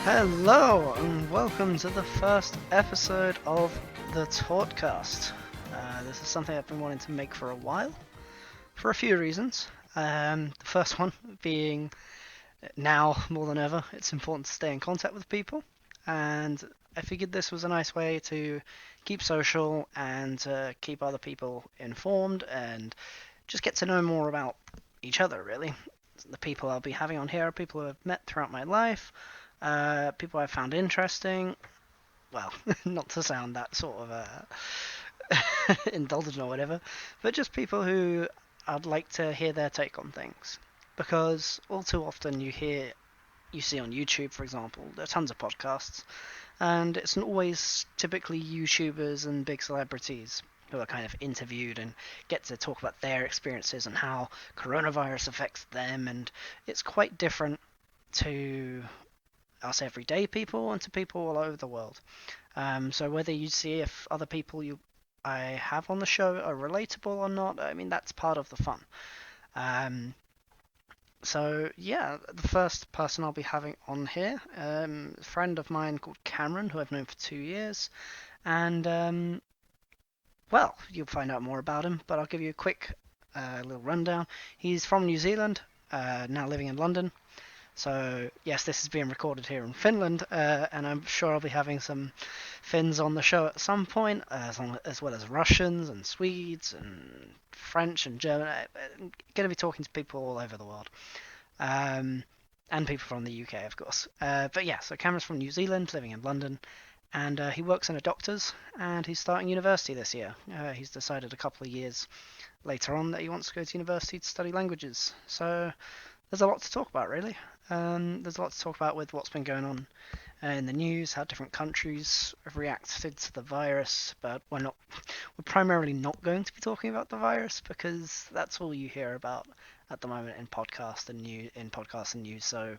Hello, and welcome to the first episode of the Tortcast. This is something I've been wanting to make for a while, for a few reasons. The first one being now more than ever, it's important to stay in contact with people, and I figured this was a nice way to keep social and keep other people informed and just get to know more about each other, really. The people I'll be having on here are people who I've met throughout my life, people I've found interesting. Well, not to sound that sort of indulgent or whatever, but just people who I'd like to hear their take on things. Because all too often you see on YouTube, for example, there are tons of podcasts, and it's not always typically YouTubers and big celebrities who are kind of interviewed and get to talk about their experiences and how coronavirus affects them, and it's quite different to us everyday people and to people all over the world. So whether you see if other people I have on the show are relatable or not, I mean that's part of the fun. Um, so yeah, the first person I'll be having on here, a friend of mine called Cameron, who I've known for 2 years, and well, you'll find out more about him, but I'll give you a quick little rundown. He's from New Zealand, now living in London. So yes, this is being recorded here in Finland, and I'm sure I'll be having some Finns on the show at some point, as well as Russians and Swedes and French and German. I'm going to be talking to people all over the world, um, and people from the UK, of course. But yeah, so Cameron's from New Zealand, living in London, and he works in a doctor's, and he's starting university this year. He's decided a couple of years later on that he wants to go to university to study languages. So there's a lot to talk about, really. There's a lot to talk about with what's been going on in the news, how different countries have reacted to the virus, but we're primarily not going to be talking about the virus because that's all you hear about at the moment in podcasts and news. So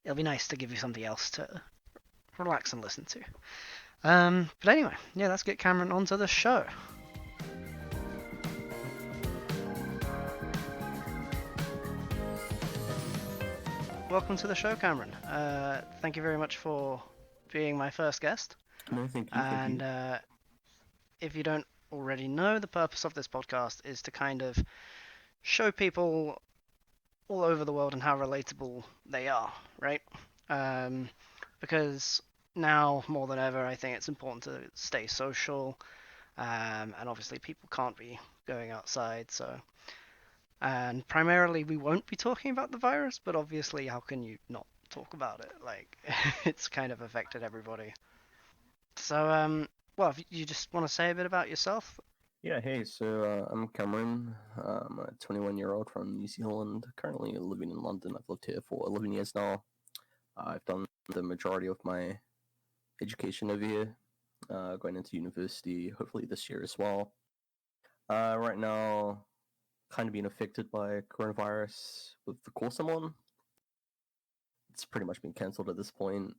it'll be nice to give you something else to relax and listen to. But anyway, yeah, let's get Cameron onto the show. Welcome to the show, Cameron. Thank you very much for being my first guest. No, thank you, thank And you. if you don't already know, the purpose of this podcast is to kind of show people all over the world and how relatable they are, right? Um, because now more than ever, I think it's important to stay social, and obviously people can't be going outside, so. And primarily, we won't be talking about the virus, but obviously, how can you not talk about it? Like, it's kind of affected everybody. So, well, if you just want to say a bit about yourself. Yeah, hey, so I'm Cameron. I'm a 21-year-old from New Zealand, currently living in London. I've lived here for 11 years now. I've done the majority of my education over here, going into university hopefully this year as well. Right now, kind of being affected by coronavirus with the course I'm on. It's pretty much been cancelled at this point.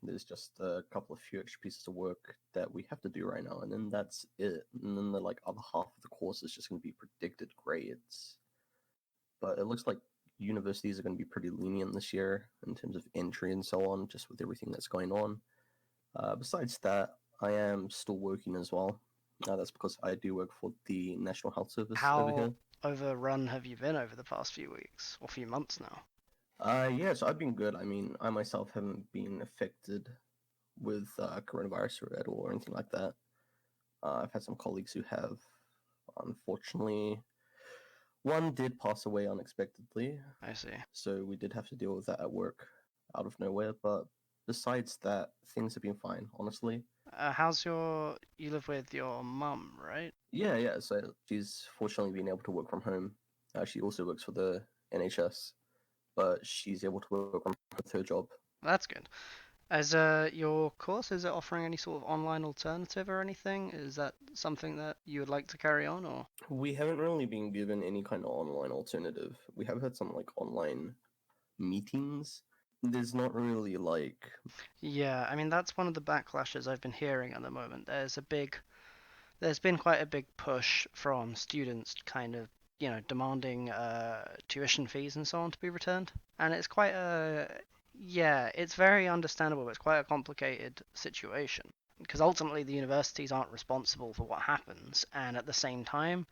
There's just a couple of few extra pieces of work that we have to do right now, and then that's it. And then the other half of the course is just going to be predicted grades. But it looks like universities are going to be pretty lenient this year in terms of entry and so on, just with everything that's going on. Besides that, I am still working as well. That's because I do work for the National Health Service over How here. overrun have you been over the past few weeks or few months now? Yeah, so I've been good. I mean, I myself haven't been affected with coronavirus at all or anything like that. I've had some colleagues who have. Unfortunately, one did pass away unexpectedly, I see. so we did have to deal with that at work out of nowhere. But besides that, things have been fine, honestly. You live with your mum, right? Yeah, yeah. So she's fortunately been able to work from home. She also works for the NHS, but she's able to work from with her job. That's good. As your course, is it offering any sort of online alternative or anything? Is that something that you would like to carry on, or? We haven't really been given any kind of online alternative. We have had some online meetings. There's not really Yeah, I mean that's one of the backlashes I've been hearing at the moment. There's been quite a big push from students kind of, demanding tuition fees and so on to be returned. And it's quite a Yeah, it's very understandable, but it's quite a complicated situation because ultimately the universities aren't responsible for what happens, and at the same time,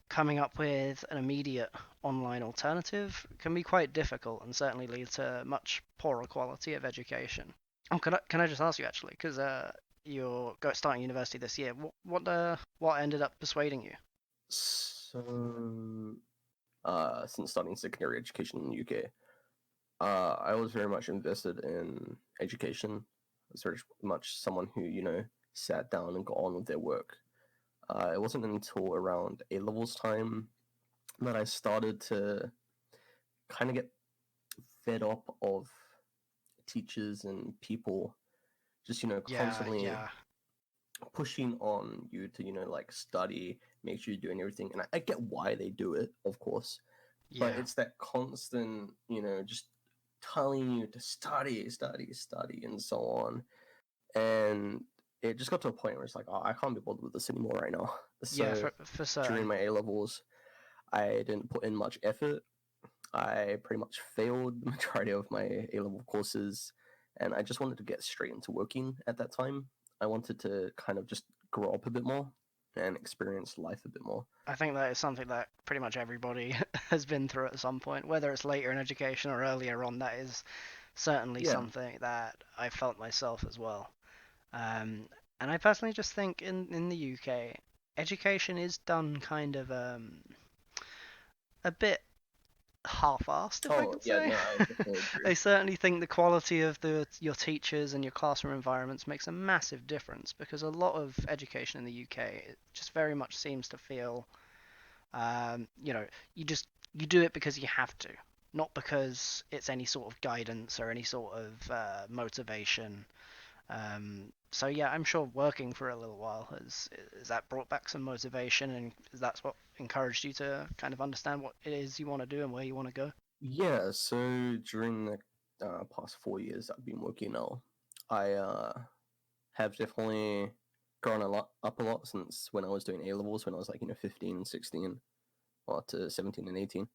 coming up with an immediate online alternative can be quite difficult and certainly lead to much poorer quality of education. Oh, can I just ask you actually, because starting university this year, what ended up persuading you? So, since starting secondary education in the UK, I was very much invested in education. I was very much someone who, sat down and got on with their work. It wasn't until around A levels time that I started to kind of get fed up of teachers and people just, Yeah, constantly yeah, pushing on you to, like study, make sure you're doing everything. And I get why they do it, of course, but yeah, it's that constant, just telling you to study, study, study, and so on. And it just got to a point where it's like, oh, I can't be bothered with this anymore right now. yeah, So for during certain. my A levels, I didn't put in much effort. I pretty much failed the majority of my A level courses, and I just wanted to get straight into working at that time. I wanted to kind of just grow up a bit more and experience life a bit more. I think that is something that pretty much everybody has been through at some point, whether it's later in education or earlier on. That is certainly Yeah. something that I felt myself as well. Um, and I personally just think in the UK, education is done kind of a bit half-assed, if I Oh, can yeah, say. no, I definitely agree. I certainly think the quality of your teachers and your classroom environments makes a massive difference because a lot of education in the UK it just very much seems to feel, you know, you do it because you have to, not because it's any sort of guidance or any sort of motivation. So yeah, I'm sure working for a little while has that brought back some motivation, and is that's what encouraged you to kind of understand what it is you want to do and where you want to go? Yeah, so during the past 4 years I've been working now, I have definitely grown a lot up a lot since when I was doing A levels when I was like 15, 16, or to 17 and 18.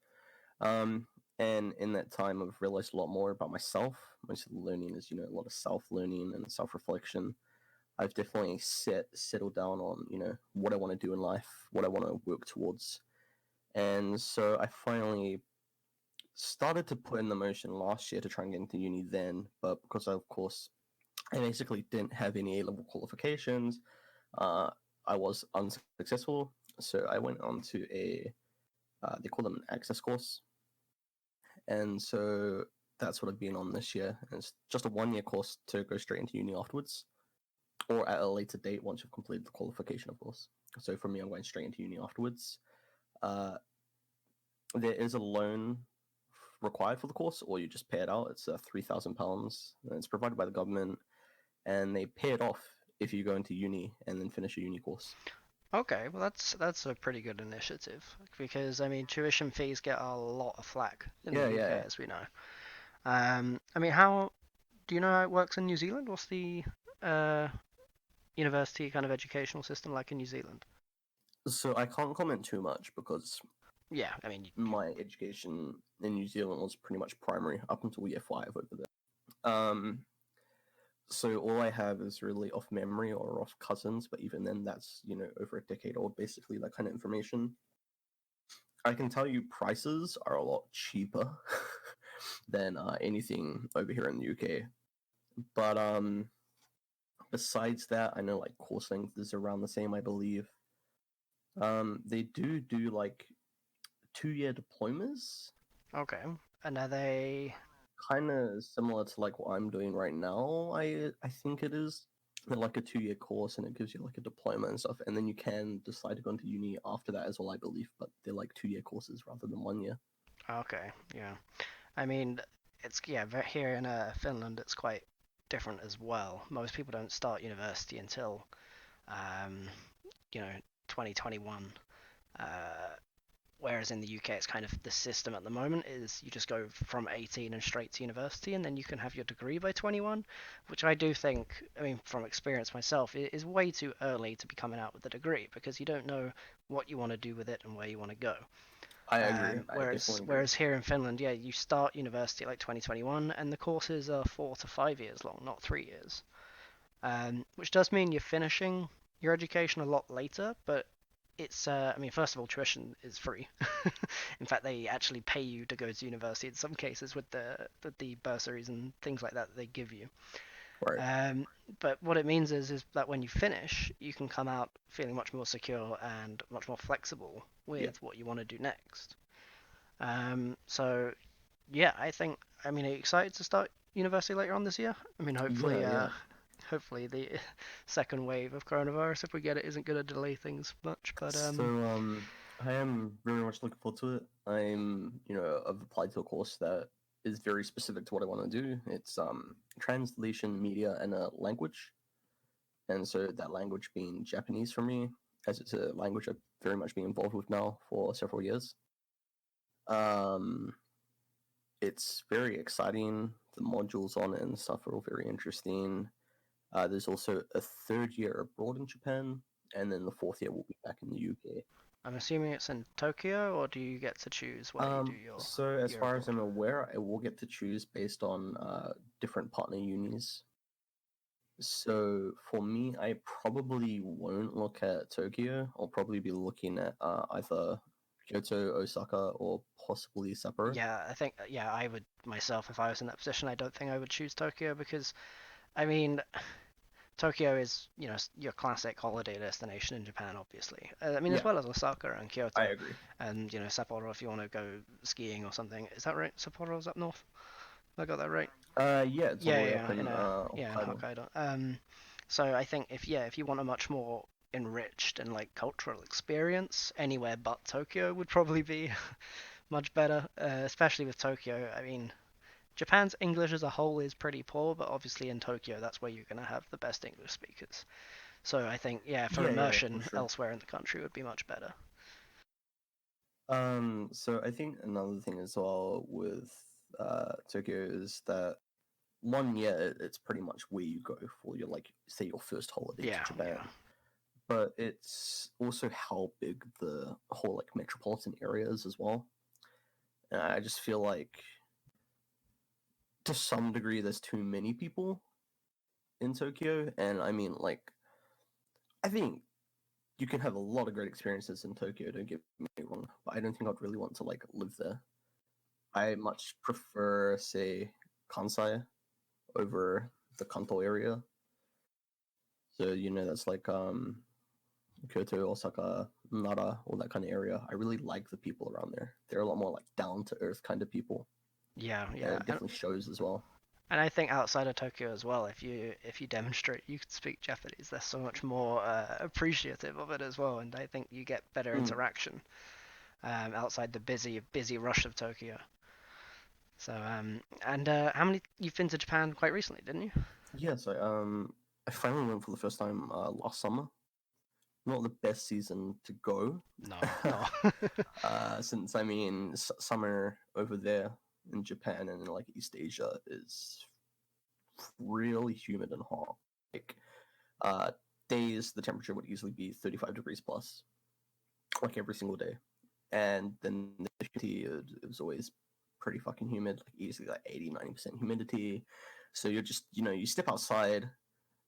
And in that time, I've realized a lot more about myself. Most of the learning is, a lot of self learning and self reflection. I've definitely settled down on, what I want to do in life, what I want to work towards. And so I finally started to put in the motion last year to try and get into uni then, but because of course I basically didn't have any A level qualifications, uh, I was unsuccessful. So I went on to they call them an access course, and so that's what I've been on this year. And it's just a 1 year course to go straight into uni afterwards, or at a later date once you've completed the qualification, of course. So for me, I'm going straight into uni afterwards. Uh, there is a loan required for the course, or you just pay it out. It's £3,000, and it's provided by the government, and they pay it off if you go into uni and then finish a uni course. Okay, well that's a pretty good initiative because I mean tuition fees get a lot of flack in the Yeah, yeah, UK yeah. as we know. I mean, how do you know how it works in New Zealand? What's the uh, university kind of educational system like in New Zealand? So I can't comment too much because Yeah, I mean, my education in New Zealand was pretty much primary up until year five over there. So all I have is really off memory or off cousins, but even then, that's over a decade old, basically that kind of information. I can tell you prices are a lot cheaper than anything over here in the UK. But besides that, I know like course length is around the same, I believe. They do like 2 year diplomas, okay. And are they kind of similar to like what I'm doing right now. I think it is. They're like a 2 year course, and it gives you like a diploma and stuff, and then you can decide to go into uni after that as well, I believe. But they're like 2 year courses rather than 1 year. okay? Yeah, I mean, it's yeah, here in Finland, it's quite different as well. Most people don't start university until um, you know 2021. Uh, Whereas in the UK, it's kind of the system at the moment is you just go from 18 and straight to university, and then you can have your degree by 21, which I do think, I mean, from experience myself, it is way too early to be coming out with a degree because you don't know what you want to do with it and where you want to go. I agree. I Whereas definitely agree. whereas here in Finland, yeah, you start university like 2021, and the courses are 4 to 5 years long, not 3 years. Which does mean you're finishing your education a lot later, but it's I mean, first of all, tuition is free. In fact, they actually pay you to go to university in some cases with the bursaries and things like that they give you. Right. Um, but what it means is that when you finish, you can come out feeling much more secure and much more flexible Yeah. with what you want to do next. So yeah, I mean, are you excited to start university later on this year? I mean, Yeah. Yeah. hopefully the second wave of coronavirus, if we get it, isn't going to delay things much. But So I am very much looking forward to it. I've applied to a course that is very specific to what I want to do. It's translation, media, and a language. And so that language being Japanese for me, as it's a language I've very much been involved with now for several years. Um, it's very exciting. The modules on it and stuff are all very interesting. There's also a third year abroad in Japan, and then the fourth year will be back in the UK. I'm assuming it's in Tokyo, or do you get to choose where you do So as your far as abroad? I'm aware, I will get to choose based on different partner unis. So for me, I probably won't look at Tokyo. I'll probably be looking at either Kyoto, Osaka, or possibly Sapporo. Yeah, I think yeah, I would myself if I was in that position. I don't think I would choose Tokyo because I mean Tokyo is, your classic holiday destination in Japan, obviously. I mean, as Yeah, well as Osaka and I Kyoto, agree. and Sapporo if you want to go skiing or something. Is that right? Sapporo's up north. I got that right. Yeah, it's all Yeah, the way up yeah, in in Hokkaido. Hokkaido. So I think if you want a much more enriched and like cultural experience, anywhere but Tokyo would probably be much better. Especially with Tokyo. I mean, Japan's English as a whole is pretty poor, but obviously in Tokyo, that's where you're gonna have the best English speakers. So I think, yeah, for Yeah, yeah, for immersion sure. elsewhere in the country would be much better. So I think another thing as well with Tokyo is that one, yeah, it's pretty much where you go for your like say your first holiday to Yeah, Japan. yeah, But it's also how big the whole like metropolitan area is as well. And I just feel like to some degree there's too many people in Tokyo, and I mean like I think you can have a lot of great experiences in Tokyo. Don't get me wrong, but I don't think I'd really want to like live there. I much prefer say Kansai over the Kanto area. So that's like Kyoto, Osaka, Nara, all that kind of area. I really like the people around there. They're a lot more like down to earth kind of people, yeah, and yeah. it definitely shows as well. And I think outside of Tokyo as well, if you demonstrate you can speak Japanese, they're so much more appreciative of it as well, and I think you get better Mm. interaction outside the busy rush of Tokyo. So and how many you've been to Japan quite recently, didn't you? Yes, I finally went for the first time last summer. Not the best season to go, No, no. since I mean summer over there in Japan and in like East Asia is really humid and hot. Like uh, days, the temperature would easily be 35 degrees plus, like every single day. And then the humidity, it was always pretty fucking humid, like easily like 80-90% humidity. So you're just, you step outside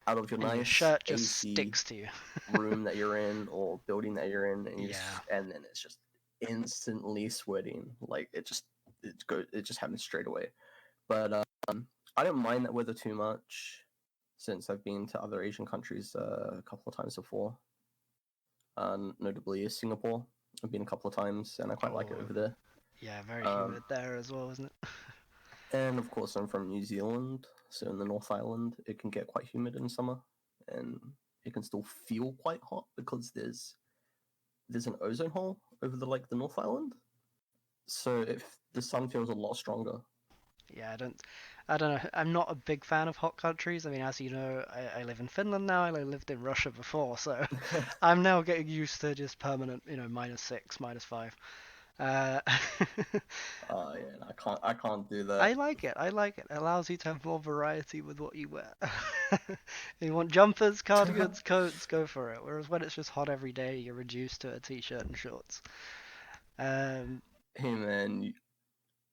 out of your And your nice shirt just AC sticks to you. room that you're in or building that you're in, and Yeah. and then it's just instantly sweating. Like it just happens straight away. But I don't mind that weather too much since I've been to other Asian countries a couple of times before, notably Singapore. I've been a couple of times and I quite like it Oh, over there. yeah, very Um, humid there as well, isn't it? and of course, I'm from New Zealand, so in the North Island, it can get quite humid in summer, and it can still feel quite hot because there's an ozone hole over the North Island, so if the sun feels a lot stronger. Yeah, I don't know. I'm not a big fan of hot countries. I mean, as you know, I live in Finland now. I lived in Russia before, so I'm now getting used to just permanent, -6, -5. Uh, Yeah, no, I can't do that. I like it. I like it. It allows you to have more variety with what you wear. You want jumpers, cardigans, coats, go for it. Whereas when it's just hot every day, you're reduced to a t-shirt and shorts. Hey man,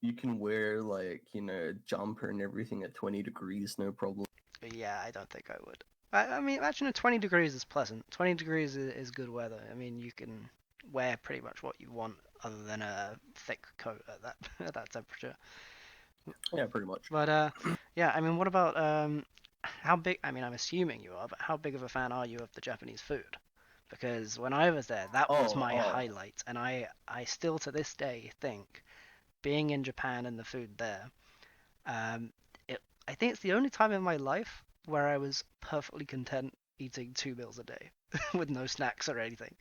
you can wear like a jumper and everything at 20 degrees, no problem. But yeah, I don't think I would. I mean, imagine 20 degrees is pleasant. 20 degrees is good weather. I mean, you can wear pretty much what you want other than a thick coat at that at that temperature. Yeah, pretty much. But yeah, I mean, what about how big? I mean, I'm assuming you are, but how big of a fan are you of the Japanese food? Because when I was there, that was Oh, my oh, highlight, and I still to this day think being in Japan and the food there, um, it I think it's the only time in my life where I was perfectly content eating 2 meals a day with no snacks or anything.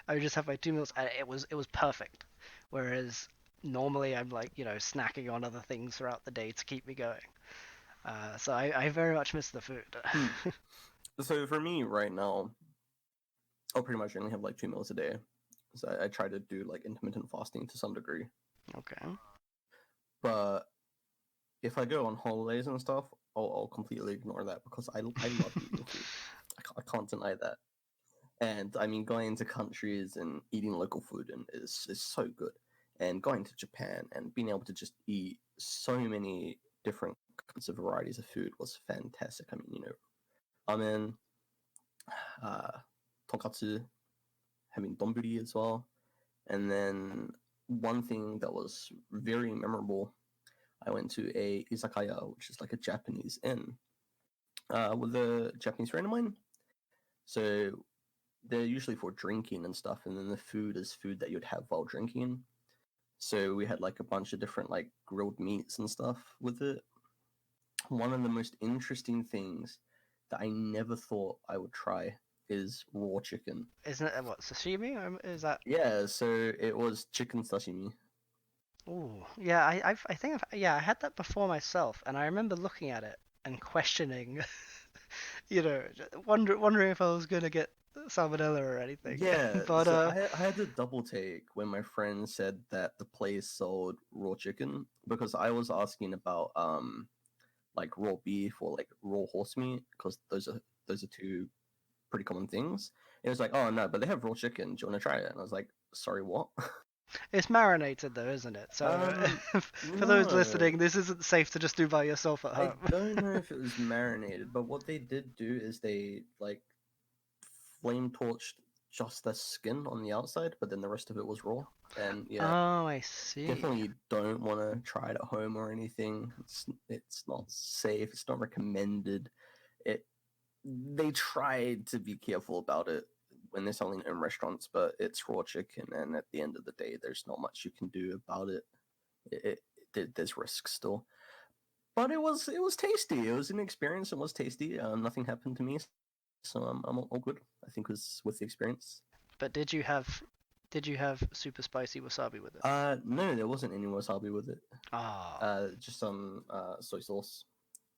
I would just have my 2 meals, and it was perfect. Whereas normally I'm like snacking on other things throughout the day to keep me going. So I very much miss the food. hmm. So for me right now, I'll pretty much only have like 2 meals a day. So I try to do like intermittent fasting to some degree. Okay. But if I go on holidays and stuff, I'll completely ignore that because I love eating food. I can't deny that. And I mean, going into countries and eating local food and is so good. And going to Japan and being able to just eat so many different kinds of varieties of food was fantastic. I mean, ramen, uh, tonkatsu, having donburi as well. And then one thing that was very memorable, I went to a izakaya, which is like a Japanese inn, with a Japanese friend of mine. So they're usually for drinking and stuff, and then the food is food that you'd have while drinking. So we had like a bunch of different like grilled meats and stuff with it. One of the most interesting things that I never thought I would try is raw chicken. Isn't it what sashimi? Is that? Yeah, so it was chicken sashimi. Oh, yeah. I think yeah, I had that before myself, and I remember looking at it and questioning, wondering if I was gonna get salmonella or anything. Yeah, But so I had to double take when my friend said that the place sold raw chicken because I was asking about like raw beef or like raw horse meat because those are two pretty common things. It was like, oh no, but they have raw chicken. Do you want to try it? And I was like, sorry, what? it's marinated though, isn't it? So for those No, listening, this isn't safe to just do by yourself at I home. don't know if it was marinated, but what they did do is they like flame torched just the skin on the outside, but then the rest of it was raw. And yeah, Oh, I see. definitely don't want to try it at home or anything. It's not safe. It's not recommended. It They tried to be careful about it when they're selling it in restaurants, but it's raw chicken, and at the end of the day, there's not much you can do about it. There's risk still, but it was tasty. It was an experience. It was tasty. Nothing happened to me, so I'm all good. I think it was with the experience. But did you have super spicy wasabi with it? No, there wasn't any wasabi with it. Ah, Just some soy sauce,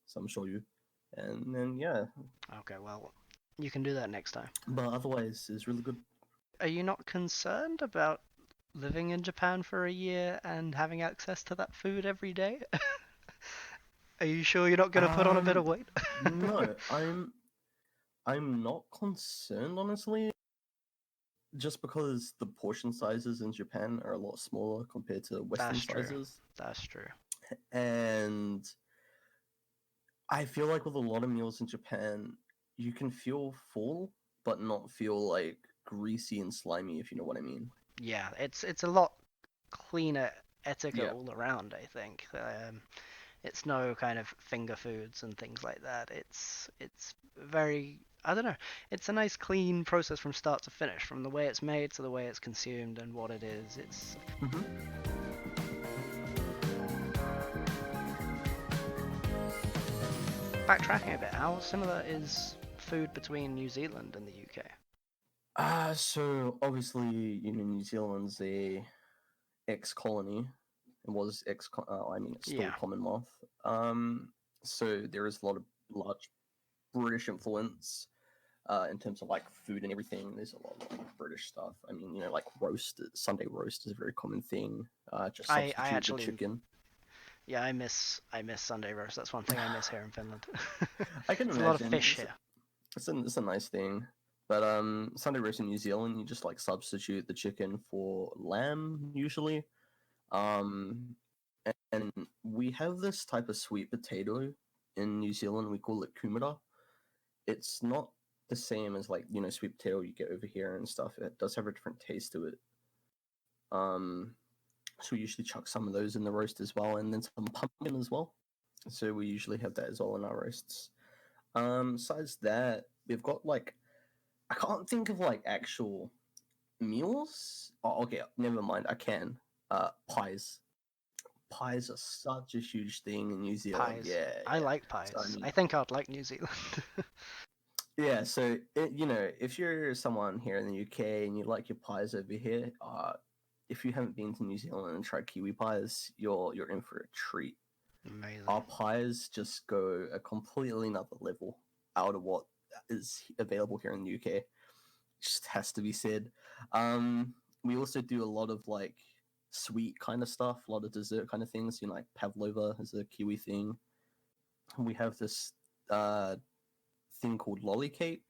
some shoyu, and then yeah. okay. Well, you can do that next time. But otherwise, it's really good. Are you not concerned about living in Japan for a year and having access to that food every day? Are you sure you're not going to put on a bit of Um, weight? no, I'm not concerned honestly, just because the portion sizes in Japan are a lot smaller compared to Western That's true. sizes, That's true. and I feel like with a lot of meals in Japan, you can feel full but not feel like greasy and slimy, if you know what I mean. Yeah, it's a lot cleaner etiquette Yeah. all around, I think. It's no kind of finger foods and things like that. It's very, I don't know. It's a nice clean process from start to finish, from the way it's made to the way it's consumed and what it is. It's Hmm. backtracking a bit. How similar is food between New Zealand and the UK? So obviously, New Zealand's a ex-colony. It was I mean, it's still Yeah, Commonwealth. So there is a lot of large British influence in terms of like food and everything. There's a lot of like, British stuff. I mean, like Sunday roast is a very common thing. Just I substitute the actually, chicken. yeah, I miss Sunday roast. That's one thing I miss here in Finland. I can It's a lot of imagine fish here. it's a nice thing. But Sunday roast in New Zealand, you just like substitute the chicken for lamb usually. Um, and we have this type of sweet potato in New Zealand. We call it kumara. It's not the same as like sweet potato you get over here and stuff. It does have a different taste to it. Um, so we usually chuck some of those in the roast as well, and then some pumpkin as well. So we usually have that as well in our roasts. Besides that, we've got like I can't think of like actual meals. Oh, okay, never mind. I can. Pies. Pies are such a huge thing in New Zealand. Pies. Yeah, I yeah. like So I pies. mean, I think I'd like New Zealand. yeah. So if you're someone here in the UK and you like your pies over here, if you haven't been to New Zealand and tried kiwi pies, you're in for a treat. Amazing. Our pies just go a completely another level out of what is available here in the UK. Just has to be said. We also do a lot of like sweet kind of stuff, a lot of dessert kind of things. Like pavlova is a Kiwi thing. We have this thing called lolly cake,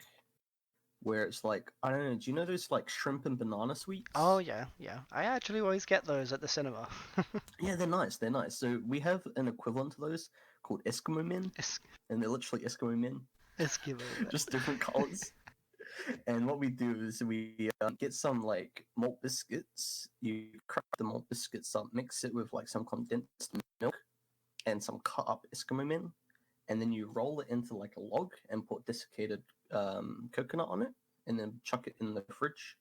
where it's like I don't know. Do you know those like shrimp and banana Oh sweets? yeah, yeah. I actually always get those at the cinema. Yeah, they're nice. They're nice. So we have an equivalent to those called Eskimo men, Es- and they're literally Eskimo men, Eskimo just different colors. And what we do is we get some like malt biscuits. You crack the malt biscuits up, mix it with like some condensed milk and some cut up Eskimo men, and then you roll it into like a log and put desiccated coconut on it, and then chuck it in the fridge,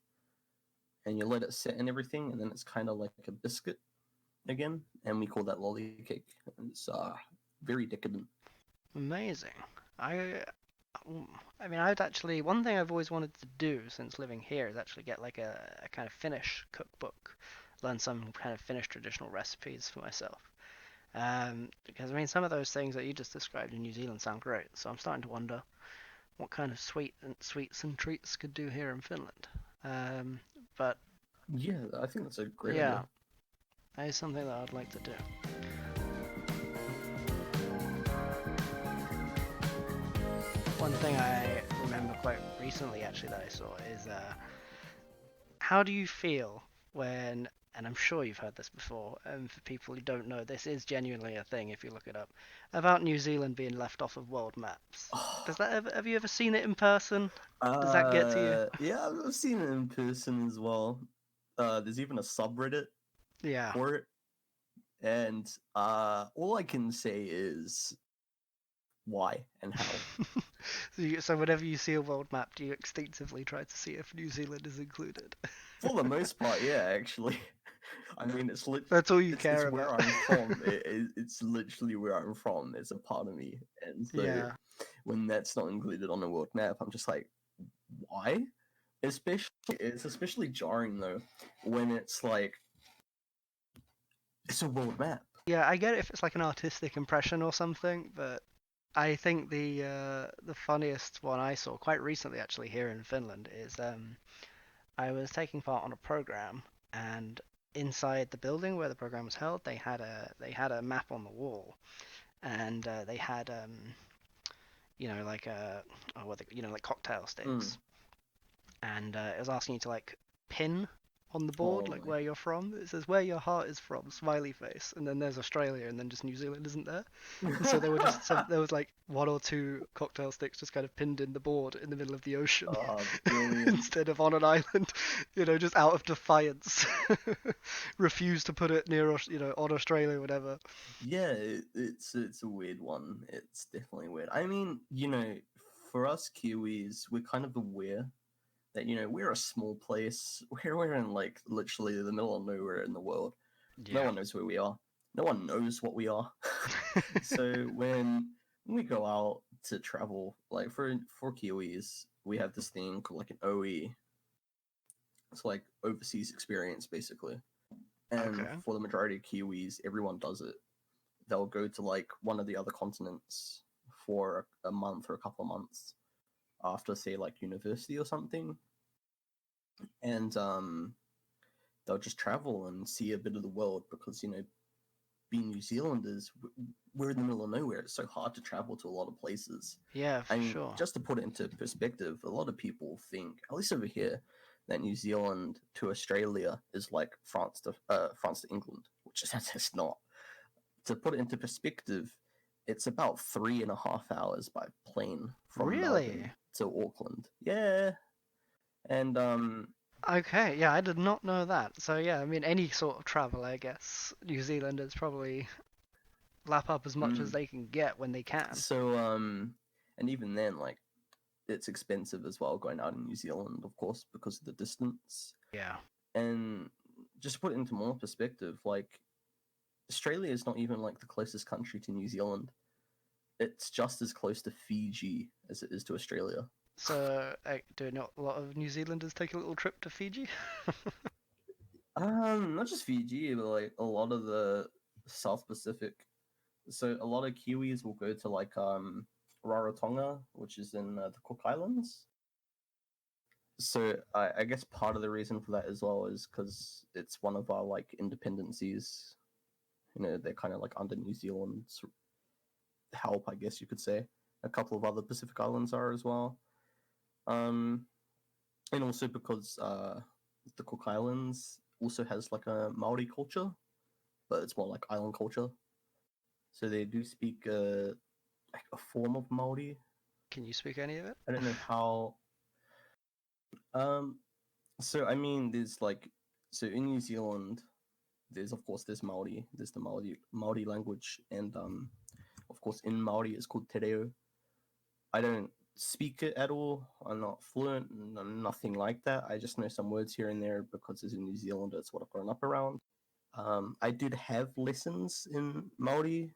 and you let it set and everything, and then it's kind of like a biscuit again, and we call that lolly cake. It's very decadent. Amazing. I I mean, I'd actually one thing I've always wanted to do since living here is actually get like a kind of Finnish cookbook, learn some kind of Finnish traditional recipes for myself. Because I mean, some of those things that you just described in New Zealand sound great. So I'm starting to wonder what kind of sweets and treats could do here in Finland. But Yeah, I think that's a great idea. yeah, that is something that I'd like to do. One thing I remember quite recently, actually, that I saw is how do you feel when, and I'm sure you've heard this before, and for people who don't know, this is genuinely a thing if you look it up, about New Zealand being left off of world maps. Does that ever, have you ever seen it in person? Does that get to you? Yeah, I've seen it in person as well. There's even a subreddit Yeah. for it, and all I can say is why and how. So whenever you see a world map, do you instinctively try to see if New Zealand is included? For the most part, yeah, actually. I mean, That's all you it's care where about. I'm from. It's literally where I'm from. It's a part of me, and so Yeah. when that's not included on a world map, I'm just like, why? It's especially jarring though when it's like it's a world map. Yeah, I get it if it's like an artistic impression or something, but I think the funniest one I saw quite recently actually here in Finland is I was taking part on a program, and inside the building where the program was held they had a map on the wall, and they had like like cocktail Mm. sticks, and it was asking you to like pin on the board Oh like my. where you're from. It says where your heart is from, smiley face, and then there's Australia, and then just New Zealand isn't there. And so they were just so there was like one or two cocktail sticks just kind of pinned in the board in the middle of the ocean Brilliant. instead of on an island, just out of defiance, refused to put it near on Australia, or whatever. Yeah, it's a weird one. It's definitely weird. I mean, for us Kiwis, we're kind of aware that we're a small place. We're in like literally the middle of nowhere in the world. No Yeah. one knows where we are. No one knows what we are. So when we go out to travel, like for Kiwis, we have this thing called like an OE. It's like overseas experience basically. And Okay. for the majority of Kiwis, everyone does it. They'll go to like one of the other continents for a month or a couple of months after say like university or something, and they'll just travel and see a bit of the world because being New Zealanders, we're in the middle of nowhere. It's so hard to travel to a lot of places. Yeah, I for mean, sure. just to put it into perspective, a lot of people think, at least over here, that New Zealand to Australia is like France to England, just not. To put it into perspective, it's about 3.5 hours by plane from Really? Melbourne to Auckland. Yeah, and Okay, yeah, I did not know that. So yeah, I mean, any sort of travel, I guess New Zealanders probably lap up as much as mm, they can get when they can. so and even then, like it's expensive as well going out in New Zealand, of course, because of the distance. Yeah. And just to put it into more perspective, like Australia is not even like the closest country to New Zealand. It's just as close to Fiji as it is to Australia. So, do not a lot of New Zealanders take a little trip to Fiji? Not just Fiji, but like a lot of the South Pacific. So a lot of Kiwis will go to like Rarotonga, which is in the Cook Islands. So I guess part of the reason for that as well is because it's one of our like independencies. You know, they're kind of like under New Zealand's help, I guess you could say. A couple of other Pacific Islands are as well. Um, and also because the Cook Islands also has like a Maori culture, but it's more like island culture. So they do speak like a form of Maori. Can you speak any of it? I don't know how. Um, so I mean, there's like so in New Zealand, there's of course there's Maori, there's the Maori language, and of course in Maori it's called te reo. I don't speak it at all. I'm not fluent, nothing like that. I just know some words here and there because as a New Zealander, it's what I've grown up around. I did have lessons in Maori,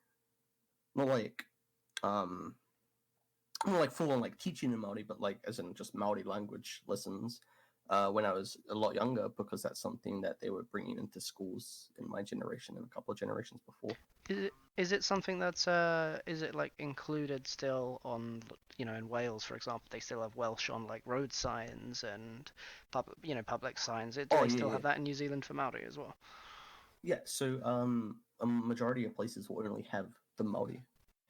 not like um, not like full on like teaching in Maori, but like as in just Maori language lessons when I was a lot younger, because that's something that they were bringing into schools in my generation and a couple of generations before. Is it something that's is it like included still on in Wales, for example, they still have Welsh on like road signs and public signs. Do Oh they yeah, still yeah, have that in New Zealand for Maori as well? yeah. So a majority of places will only have the Maori.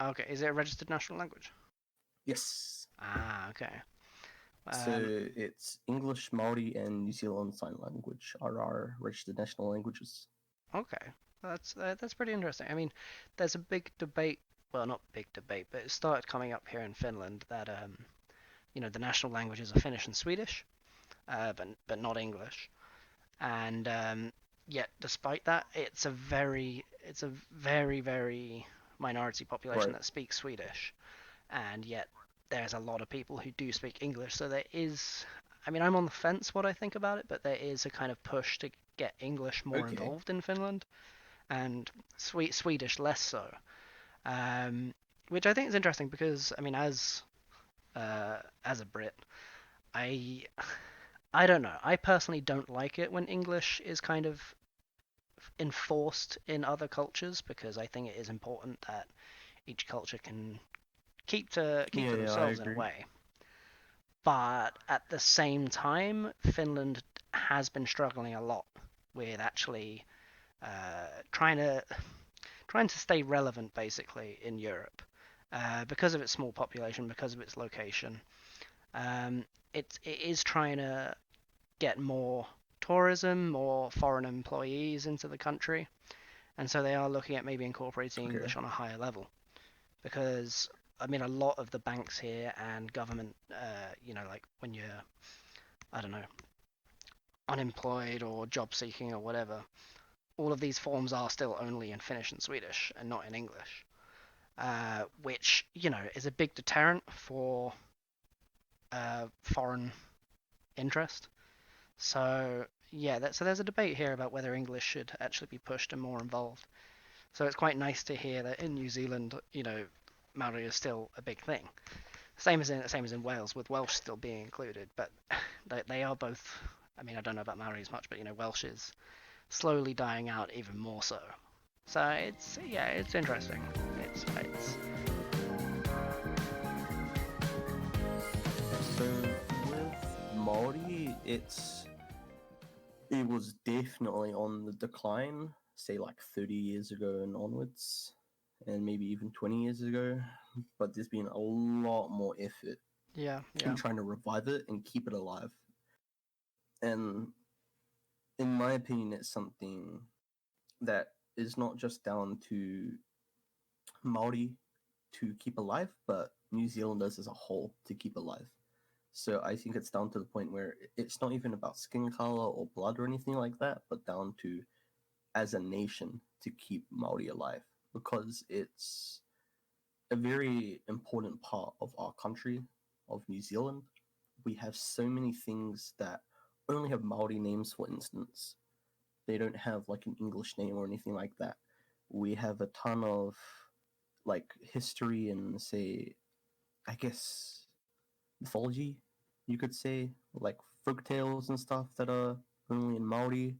Okay, is it a registered national language? Yes. Ah, okay. So Um, it's English, Maori, and New Zealand Sign Language are our registered national languages. okay, that's pretty interesting. I mean, there's a big debate. Well, not big debate, but it started coming up here in Finland that the national languages are Finnish and Swedish, but not English. And yet, despite that, it's a very minority population Right. that speaks Swedish, and yet there's a lot of people who do speak English. So there is, I mean, I'm on the fence what I think about it, but there is a kind of push to get English more Okay. involved in Finland, and Swedish less so. Um, which I think is interesting because, I mean, as a Brit, I I don't know. I personally don't like it when English is kind of enforced in other cultures because I think it is important that each culture can keep to Yeah, yeah, I themselves in a agree. way. But at the same time, Finland has been struggling a lot with actually trying to stay relevant basically in Europe because of its small population, because of its location. Um, it is trying to get more tourism, more foreign employees into the country, and so they are looking at maybe incorporating Okay. English on a higher level because I mean a lot of the banks here and government, like when you're I don't know unemployed or job seeking or whatever, all of these forms are still only in Finnish and Swedish and not in English, which is a big deterrent for foreign interest. So yeah, so there's a debate here about whether English should actually be pushed and more involved. So it's quite nice to hear that in New Zealand, Maori is still a big thing. Same as in Wales, with Welsh still being included, but they are both. I mean, I don't know about Maori as much, but Welsh is slowly dying out even more so. So it's interesting. It's So with Maori, it was definitely on the decline, say like 30 years ago and onwards, and maybe even 20 years ago. But there's been a lot more effort yeah, in yeah. trying to revive it and keep it alive. And in my opinion, it's something that is not just down to Maori to keep alive, but New Zealanders as a whole to keep alive. So I think it's down to the point where it's not even about skin color or blood or anything like that, but down to as a nation to keep Maori alive because it's a very important part of our country, of New Zealand. We have so many things that only have Maori names, for instance. They don't have like an English name or anything like that. We have a ton of like history and say, I guess, mythology, you could say, like folk tales and stuff that are only in Maori,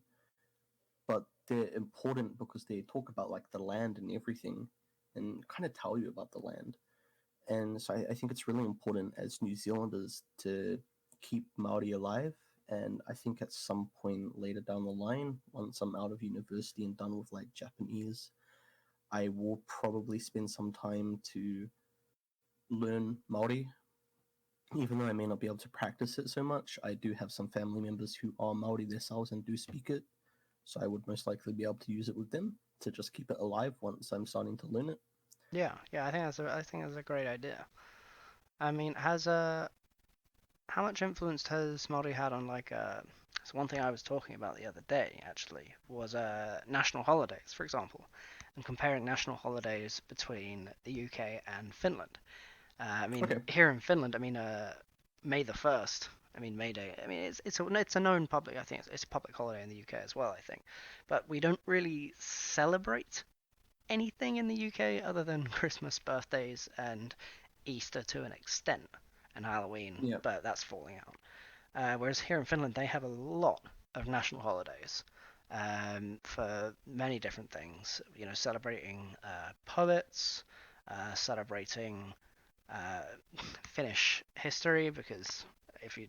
but they're important because they talk about like the land and everything and kind of tell you about the land. And so I think it's really important as New Zealanders to keep Maori alive. And I think at some point later down the line, once I'm out of university and done with like Japanese, I will probably spend some time to learn Maori. Even though I may not be able to practice it so much, I do have some family members who are Maori themselves and do speak it. So I would most likely be able to use it with them to just keep it alive once I'm starting to learn it. Yeah, yeah, I think that's a great idea. I mean, how much influence has Māori had on so one thing I was talking about the other day actually was national holidays, for example, and comparing national holidays between the UK and Finland. I mean, Okay. here in Finland, I mean, May the 1st. I mean, May Day. I mean, it's a known public. I think it's a public holiday in the UK as well. I think, but we don't really celebrate anything in the UK other than Christmas, birthdays, and Easter to an extent, and Halloween. Yeah. But that's falling out. Whereas here in Finland, they have a lot of national holidays for many different things. You know, celebrating poets, celebrating uh, Finnish history, because if you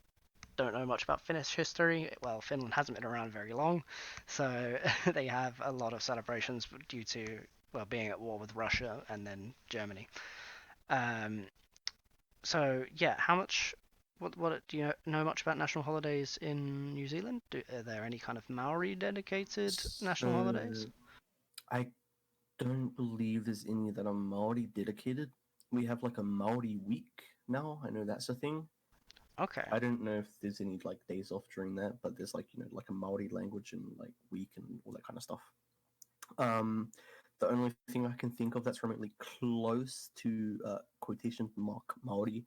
don't know much about Finnish history, well, Finland hasn't been around very long, so they have a lot of celebrations due to well being at war with Russia and then Germany. Um, so yeah, how much? What do you know much about national holidays in New Zealand? Are there any kind of Maori dedicated national holidays? So I don't believe there's any that are Maori dedicated. We have like a Maori week now. I know that's a thing. Okay. I don't know if there's any like days off during that, but there's like like a Maori language and like week and all that kind of stuff. Um, the only thing I can think of that's remotely close to quotation mark Maori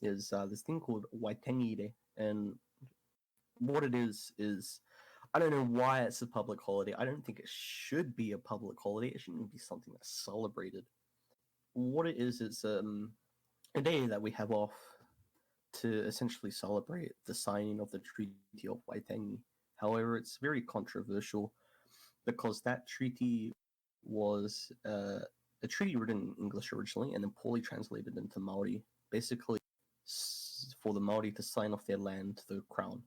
is this thing called Waitengire, and what it is I don't know why it's a public holiday. I don't think it should be a public holiday. It shouldn't be something that's celebrated. What it is a day that we have off to essentially celebrate the signing of the Treaty of Waitangi. However, it's very controversial because that treaty was a treaty written in English originally and then poorly translated into Maori, basically for the Maori to sign off their land to the crown.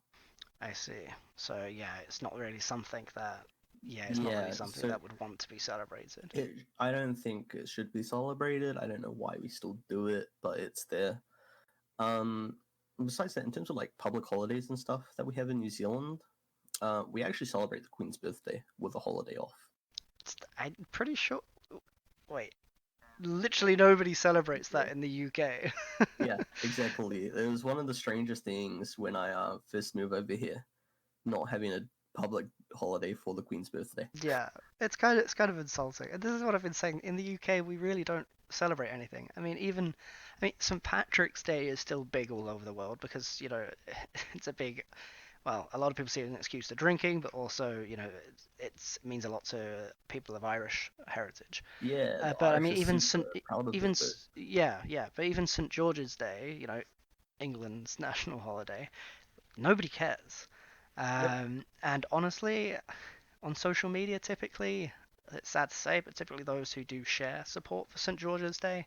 I see. So yeah, it's not really something that yeah, it's not really Yeah, something so that would want to be celebrated. I don't think it should be celebrated. I don't know why we still do it, but it's there. Um, Besides that, in terms of like public holidays and stuff that we have in New Zealand, we actually celebrate the Queen's birthday with a holiday off. I'm pretty sure. Wait, literally nobody celebrates Yeah, that in the UK. yeah, exactly. It was one of the strangest things when I first moved over here, not having a public holiday for the Queen's birthday. Yeah, it's kind of insulting. And this is what I've been saying. In the UK, we really don't celebrate anything. I mean, St. Patrick's Day is still big all over the world because you know it's a big. Well, a lot of people see it as an excuse to drinking, but also you know it means a lot to people of Irish heritage. Yeah, the But I Irish mean, are super proud of it, but yeah, but even St. George's Day, you know, England's national holiday, nobody cares. yep. And honestly, on social media, typically, it's sad to say, but typically those who do share support for St. George's Day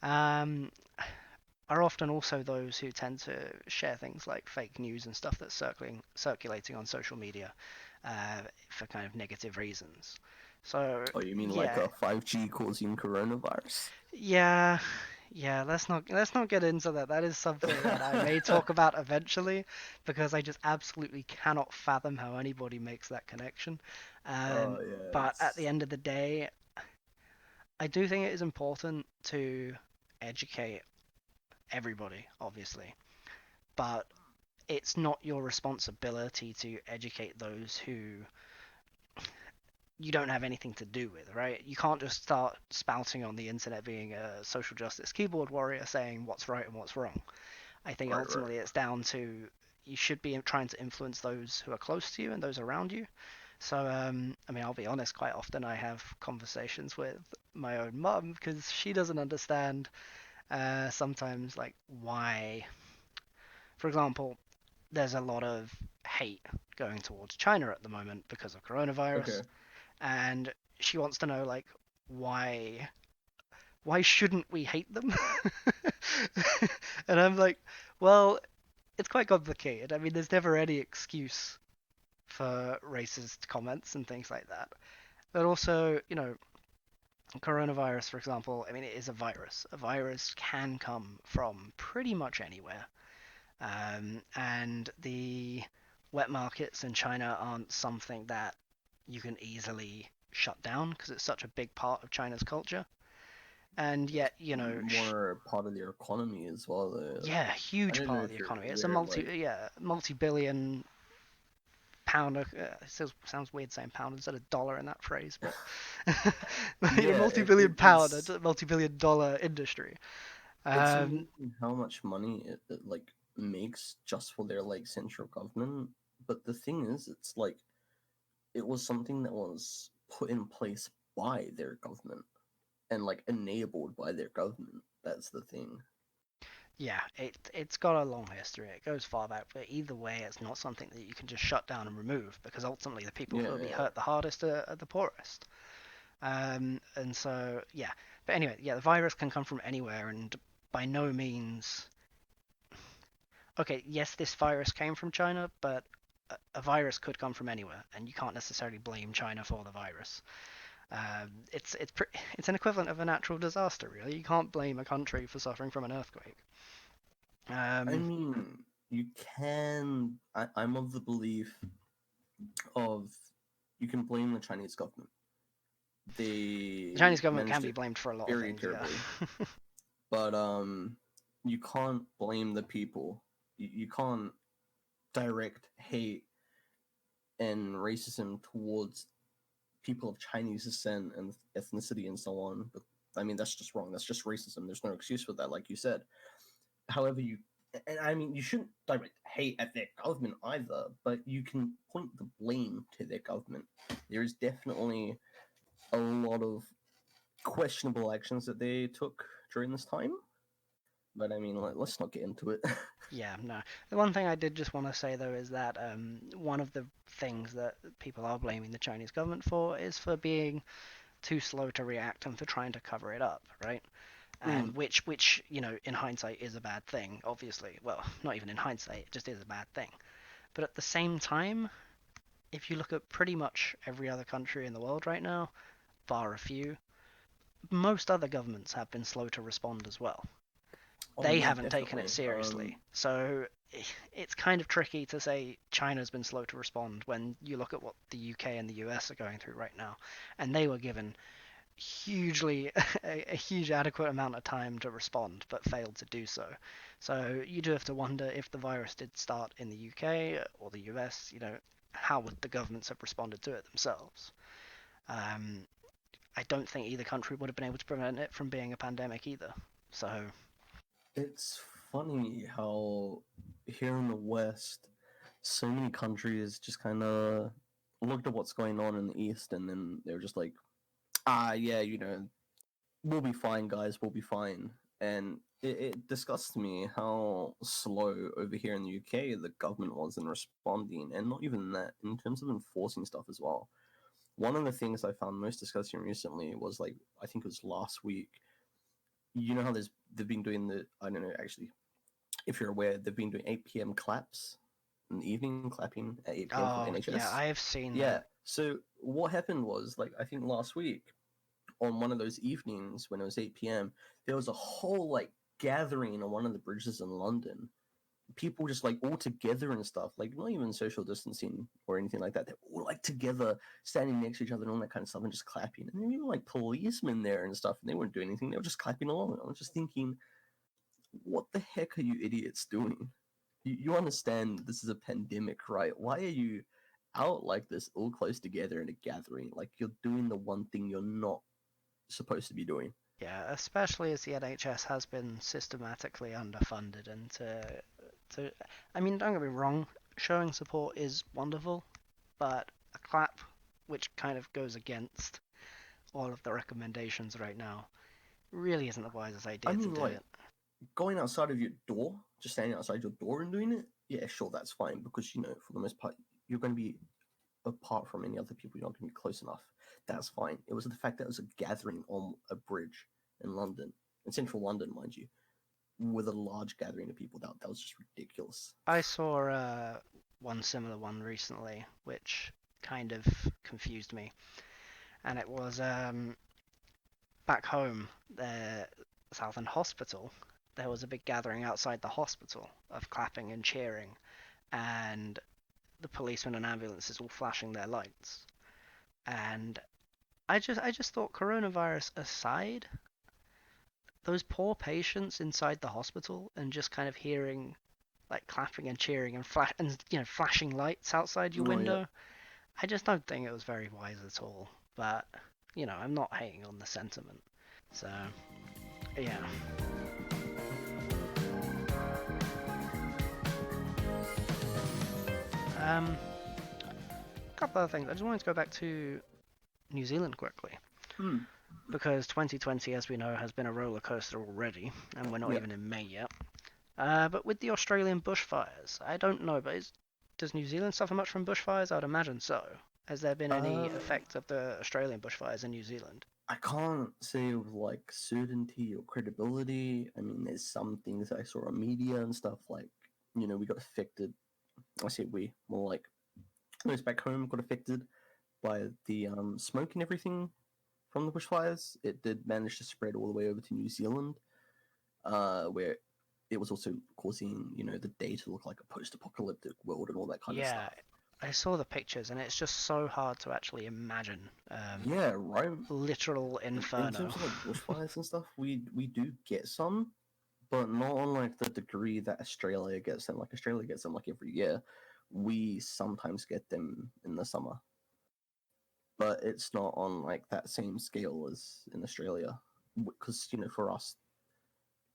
um, are often also those who tend to share things like fake news and stuff that's circulating on social media for kind of negative reasons. So Oh, you mean like yeah, a 5G causing coronavirus? yeah, Yeah, let's not get into that. That is something that I may talk about eventually, because I just absolutely cannot fathom how anybody makes that connection. Oh yeah, But at the it's end of the day, I do think it is important to educate everybody, obviously, but it's not your responsibility to educate those who you don't have anything to do with, right? You can't just start spouting on the internet being a social justice keyboard warrior saying what's right and what's wrong. I think right, right. ultimately it's down to you should be trying to influence those who are close to you and those around you. So, I mean, I'll be honest, quite often I have conversations with my own mum because she doesn't understand sometimes, like, why, for example, there's a lot of hate going towards China at the moment because of coronavirus, Okay. and she wants to know, like, why shouldn't we hate them? And I'm like, well, it's quite complicated. I mean, there's never any excuse for racist comments and things like that. But also, coronavirus, for example, I mean, it is a virus. A virus can come from pretty much anywhere. And the wet markets in China aren't something that you can easily shut down because it's such a big part of China's culture. And yet, More part of their economy as well. yeah, I huge don't know part of the if you're economy. It's a aware, like, multi-billion pound. It sounds weird saying pound instead of dollar in that phrase, but yeah, multi-billion pound, a multi-billion dollar industry. it's Um, amazing how much money it like makes just for their like central government. But the thing is, it's like it was something that was put in place by their government and like enabled by their government. That's the thing. yeah, it's got a long history. It goes far back, but either way, it's not something that you can just shut down and remove because ultimately the people who Yeah, will be yeah. hurt the hardest are the poorest. And so yeah, but anyway, yeah, the virus can come from anywhere, and by no means. Okay, yes, this virus came from China, but a virus could come from anywhere, and you can't necessarily blame China for the virus. It's an equivalent of a natural disaster, really. You can't blame a country for suffering from an earthquake. I Um, mean, you can. I'm of the belief of you can blame the Chinese government. the They Chinese government can managed be it blamed for a lot of very things, yeah. terribly, but you can't blame the people. You can't direct hate and racism towards people of Chinese descent and ethnicity and so on. But I mean, that's just wrong. That's just racism. There's no excuse for that, like you said. However, and I mean, you shouldn't direct hate at their government either, but you can point the blame to their government. There is definitely a lot of questionable actions that they took during this time. But I mean, let's not get into it. Yeah, no. The one thing I did just want to say though is that one of the things that people are blaming the Chinese government for is for being too slow to react and for trying to cover it up, right? Mm. And which in hindsight is a bad thing, obviously. Well, not even in hindsight, it just is a bad thing. But at the same time, if you look at pretty much every other country in the world right now, bar a few, most other governments have been slow to respond as well. Oh They yeah, haven't taken it definitely. seriously. So it's kind of tricky to say China's been slow to respond when you look at what the UK and the US are going through right now. And they were given hugely a huge adequate amount of time to respond, but failed to do so. So you do have to wonder if the virus did start in the UK or the US. How would the governments have responded to it themselves? Um, I don't think either country would have been able to prevent it from being a pandemic either. So It's funny how here in the West, so many countries just kind of looked at what's going on in the East, and then they were just like, ah, yeah, we'll be fine, guys, we'll be fine. And it disgusts me how slow over here in the UK the government was in responding, and not even that, in terms of enforcing stuff as well. One of the things I found most disgusting recently was like, I think it was last week. You know how they've been doing I don't know actually if you're aware, they've been doing 8 p.m. claps in the evening, clapping at 8 p.m. for the oh yeah, NHS. I have seen Yeah. that. So what happened was, like, I think last week, on one of those evenings when it was 8 p.m., there was a whole like gathering on one of the bridges in London. People just like all together and stuff, like not even social distancing or anything like that. They're all like together, standing next to each other and all that kind of stuff, and just clapping. And there were even like policemen there and stuff, and they weren't doing anything. They were just clapping along. I was just thinking, what the heck are you idiots doing? You understand this is a pandemic, right? Why are you out like this, all close together in a gathering? Like you're doing the one thing you're not supposed to be doing. Yeah, especially as the NHS has been systematically underfunded, and I mean, don't get me wrong, showing support is wonderful, but a clap, which kind of goes against all of the recommendations right now, really isn't the wisest I idea to mean, do like it. going outside of your door, just standing outside your door and doing it. Yeah, sure, that's fine because for the most part, you're going to be apart from any other people. You're not going to be close enough. That's fine. It was the fact that it was a gathering on a bridge in London, in central London, mind you, with a large gathering of people. That was just ridiculous. I saw one similar one recently, which kind of confused me, and it was back home, the Southend Hospital. There was a big gathering outside the hospital of clapping and cheering, and the policemen and ambulances all flashing their lights. And I just thought, coronavirus aside, those poor patients inside the hospital and just kind of hearing like clapping and cheering and flashing lights outside your Oh yeah. window. I just don't think it was very wise at all. But I'm not hating on the sentiment. So yeah. A couple other things. I just wanted to go back to New Zealand quickly Hmm. because 2020, as we know, has been a roller coaster already, and we're not Yeah. even in May yet. But with the Australian bushfires, I don't know, but does New Zealand suffer much from bushfires? I'd imagine so. Has there been any Uh, effect of the Australian bushfires in New Zealand? I can't say with like certainty or credibility. I mean, there's some things I saw on media and stuff like we got affected. I say we more like those back home got affected by the smoke and everything from the bushfires. It did manage to spread all the way over to New Zealand, where it was also causing the day to look like a post-apocalyptic world and all that kind of Yeah, stuff. I saw the pictures, and it's just so hard to actually imagine. Yeah, right. Literal In inferno. terms of like bushfires and stuff, we do get some, but not on like the degree that Australia gets them. Like Australia gets them like every year. We sometimes get them in the summer, but it's not on like that same scale as in Australia. Because for us,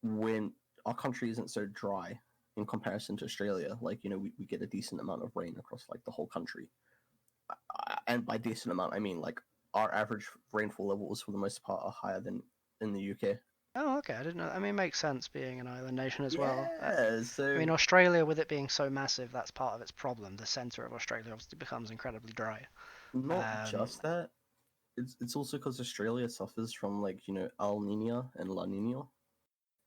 when our country isn't so dry in comparison to Australia, like we get a decent amount of rain across like the whole country, and by decent amount I mean like our average rainfall levels for the most part are higher than in the UK. Oh, okay. I didn't know. I mean, it makes sense being an island nation as well. Yeah, I so mean, Australia, with it being so massive, that's part of its problem. The center of Australia obviously becomes incredibly dry. not Um, just that. It's also because Australia suffers from like El Nino and La Nina,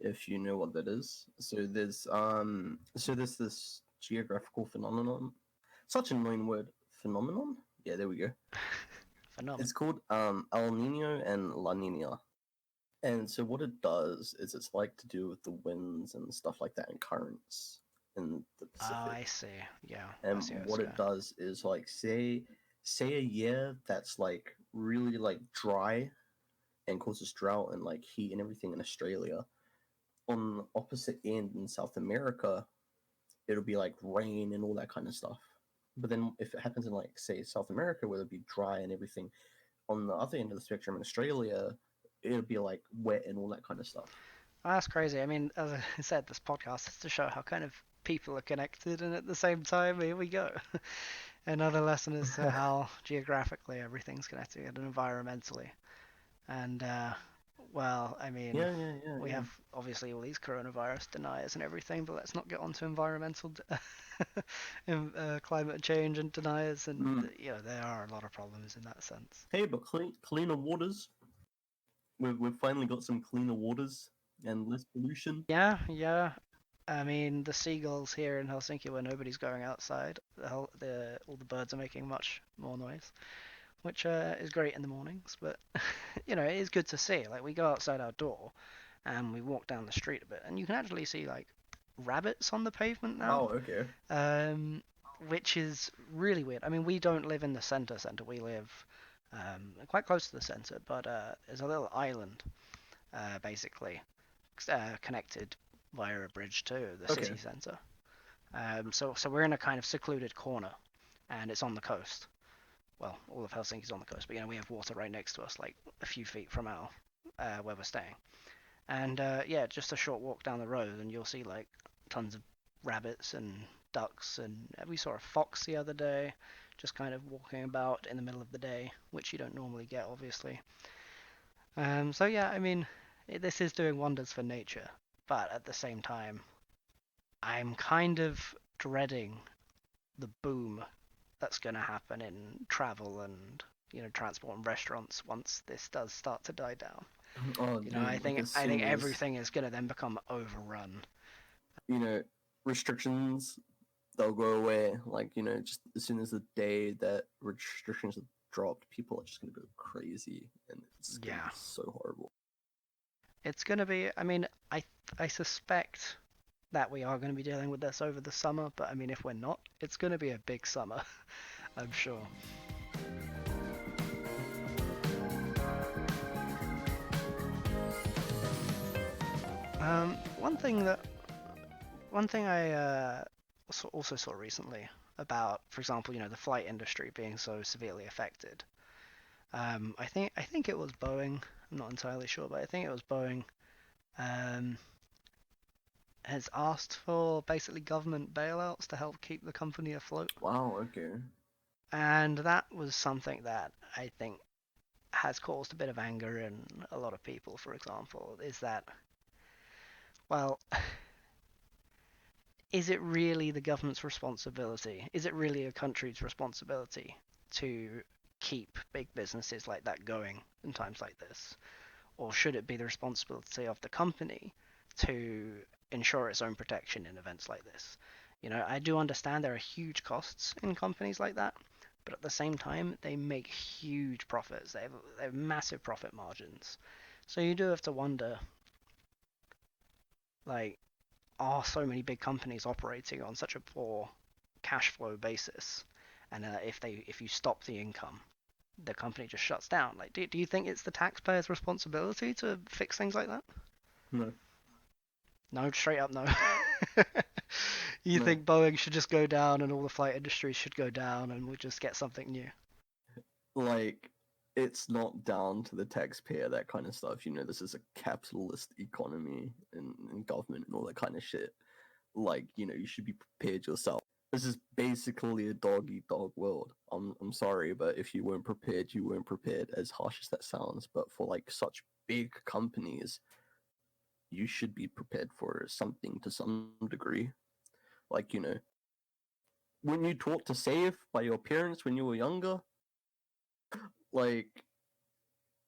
if you know what that is. So there's this geographical phenomenon. Such an annoying word, phenomenon. Yeah, there we go. It's phenomenon. called El Nino and La Nina. And so what it does is it's like to do with the winds and stuff like that and currents in the Oh, Pacific. I see. Yeah, I And see how it's what going. it does is like say a year that's like really like dry and causes drought and like heat and everything in Australia. On the opposite end in South America, it'll be like rain and all that kind of stuff. But then if it happens in like say South America where it'll be dry and everything, on the other end of the spectrum in Australia, it'll be like wet and all that kind of stuff. Oh, that's crazy. I mean, as I said, this podcast is to show how kind of people are connected, and at the same time, here we go. Another lesson as to how geographically everything's connected and environmentally. And well, I mean, Yeah, yeah, yeah, we yeah. have obviously all these coronavirus deniers and everything, but let's not get onto environmental climate change and deniers. And Mm. there are a lot of problems in that sense. Hey, but cleaner waters. We've finally got some cleaner waters and less pollution. Yeah, yeah. I mean, the seagulls here in Helsinki, where nobody's going outside, all the birds are making much more noise. which is great in the mornings. But it is good to see. Like we go outside our door and we walk down the street a bit, and you can actually see like rabbits on the pavement now, Wow. Okay. um, which is really weird. I mean, we don't live in the center. We live quite close to the center, but there's a little island basically connected via a bridge to the Okay. city center. So we're in a kind of secluded corner, and it's on the coast. Well, all of Helsinki's on the coast, but we have water right next to us, like a few feet from our where we're staying. And yeah, just a short walk down the road, and you'll see like tons of rabbits and ducks, and we saw a fox the other day, just kind of walking about in the middle of the day, which you don't normally get, obviously. So yeah, I mean, this is doing wonders for nature, but at the same time, I'm kind of dreading the boom that's going to happen in travel and transport and restaurants once this does start to die down. Oh, I dude. Like think as I think soon as everything is going to then become overrun. you know restrictions, they'll go away. Like just as soon as the day that restrictions are dropped, people are just gonna go crazy, and it's gonna Yeah, be so horrible. it's going to be. I mean, I suspect that we are going to be dealing with this over the summer, but I mean, if we're not, it's going to be a big summer, I'm sure. One thing that one thing I also saw recently about, for example, the flight industry being so severely affected. I think it was Boeing. I'm not entirely sure, but I think it was Boeing. Um, has asked for basically government bailouts to help keep the company afloat, Wow. Okay. and that was something that I think has caused a bit of anger in a lot of people. For example, is that, well, is it really the government's responsibility? Is it really a country's responsibility to keep big businesses like that going in times like this? Or should it be the responsibility of the company to ensure its own protection in events like this? I do understand there are huge costs in companies like that, but at the same time, they make huge profits. They have massive profit margins. So you do have to wonder, like, are so many big companies operating on such a poor cash flow basis? And if you stop the income, the company just shuts down. Like, do you think it's the taxpayer's responsibility to fix things like that? No. No, straight up no. You No. think Boeing should just go down and all the flight industries should go down and we'll just get something new? Like it's not down to the taxpayer, that kind of stuff. This is a capitalist economy and government and all that kind of shit. Like you should be prepared yourself. This is basically a dog eat dog world. I'm sorry, but if you weren't prepared, you weren't prepared, as harsh as that sounds. But for like such big companies, you should be prepared for something to some degree. Like when you taught to save by your parents when you were younger, like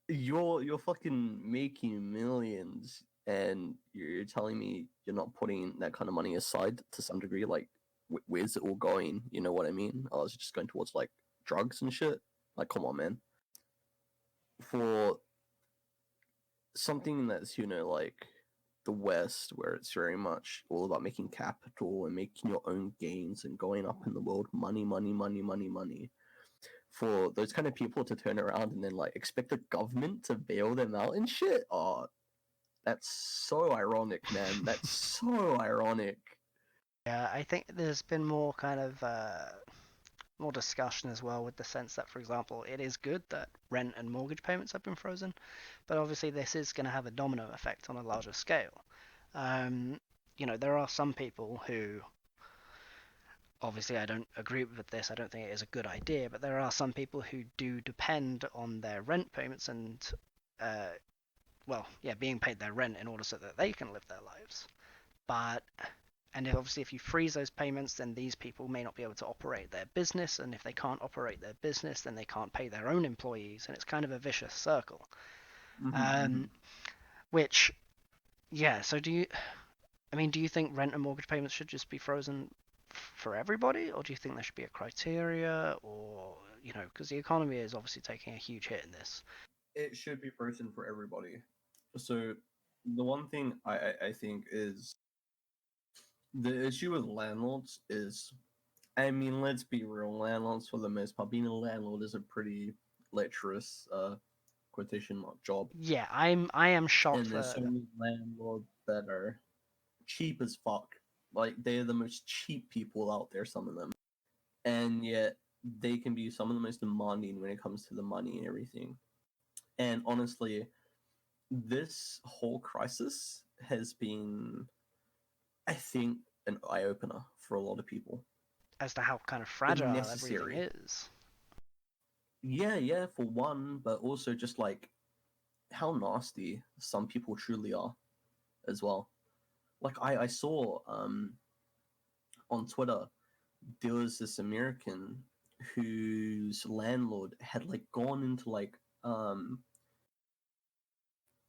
you're fucking making millions, and you're telling me you're not putting that kind of money aside to some degree. Like where's it all going? You know what I mean? Oh, it's just going towards like drugs and shit. Like come on, man. For something that's like the West, where it's very much all about making capital and making your own gains and going up in the world, money, money, money, money, money. For those kind of people to turn around and then like expect the government to bail them out and shit. Oh, that's so ironic, man. That's so ironic. Yeah, I think there's been more kind of more discussion as well, with the sense that, for example, it is good that rent and mortgage payments have been frozen, but obviously this is going to have a domino effect on a larger scale. Um, there are some people who, obviously, I don't agree with this. I don't think it is a good idea, but there are some people who do depend on their rent payments and, uh, well, yeah, being paid their rent in order so that they can live their lives. But and obviously, if you freeze those payments, then these people may not be able to operate their business, and if they can't operate their business, then they can't pay their own employees, and it's kind of a vicious circle. Mm-hmm. Um, which, yeah. So do you? I mean, do you think rent and mortgage payments should just be frozen for everybody, or do you think there should be a criteria, or because the economy is obviously taking a huge hit in this. It should be frozen for everybody. So the one thing I think is the issue with landlords is, I mean, let's be real, landlords for the most part, being a landlord is a pretty lecherous quotation mark job. Yeah, I am shocked And there's so that. many landlords that are cheap as fuck. Like they're the most cheap people out there, some of them. And yet they can be some of the most demanding when it comes to the money and everything. And honestly, this whole crisis has been, I think, an eye opener for a lot of people. As to how kind of And fragile everything necessary. is. Yeah, yeah, for one, but also just like how nasty some people truly are as well. Like I saw on Twitter, there was this American whose landlord had like gone into like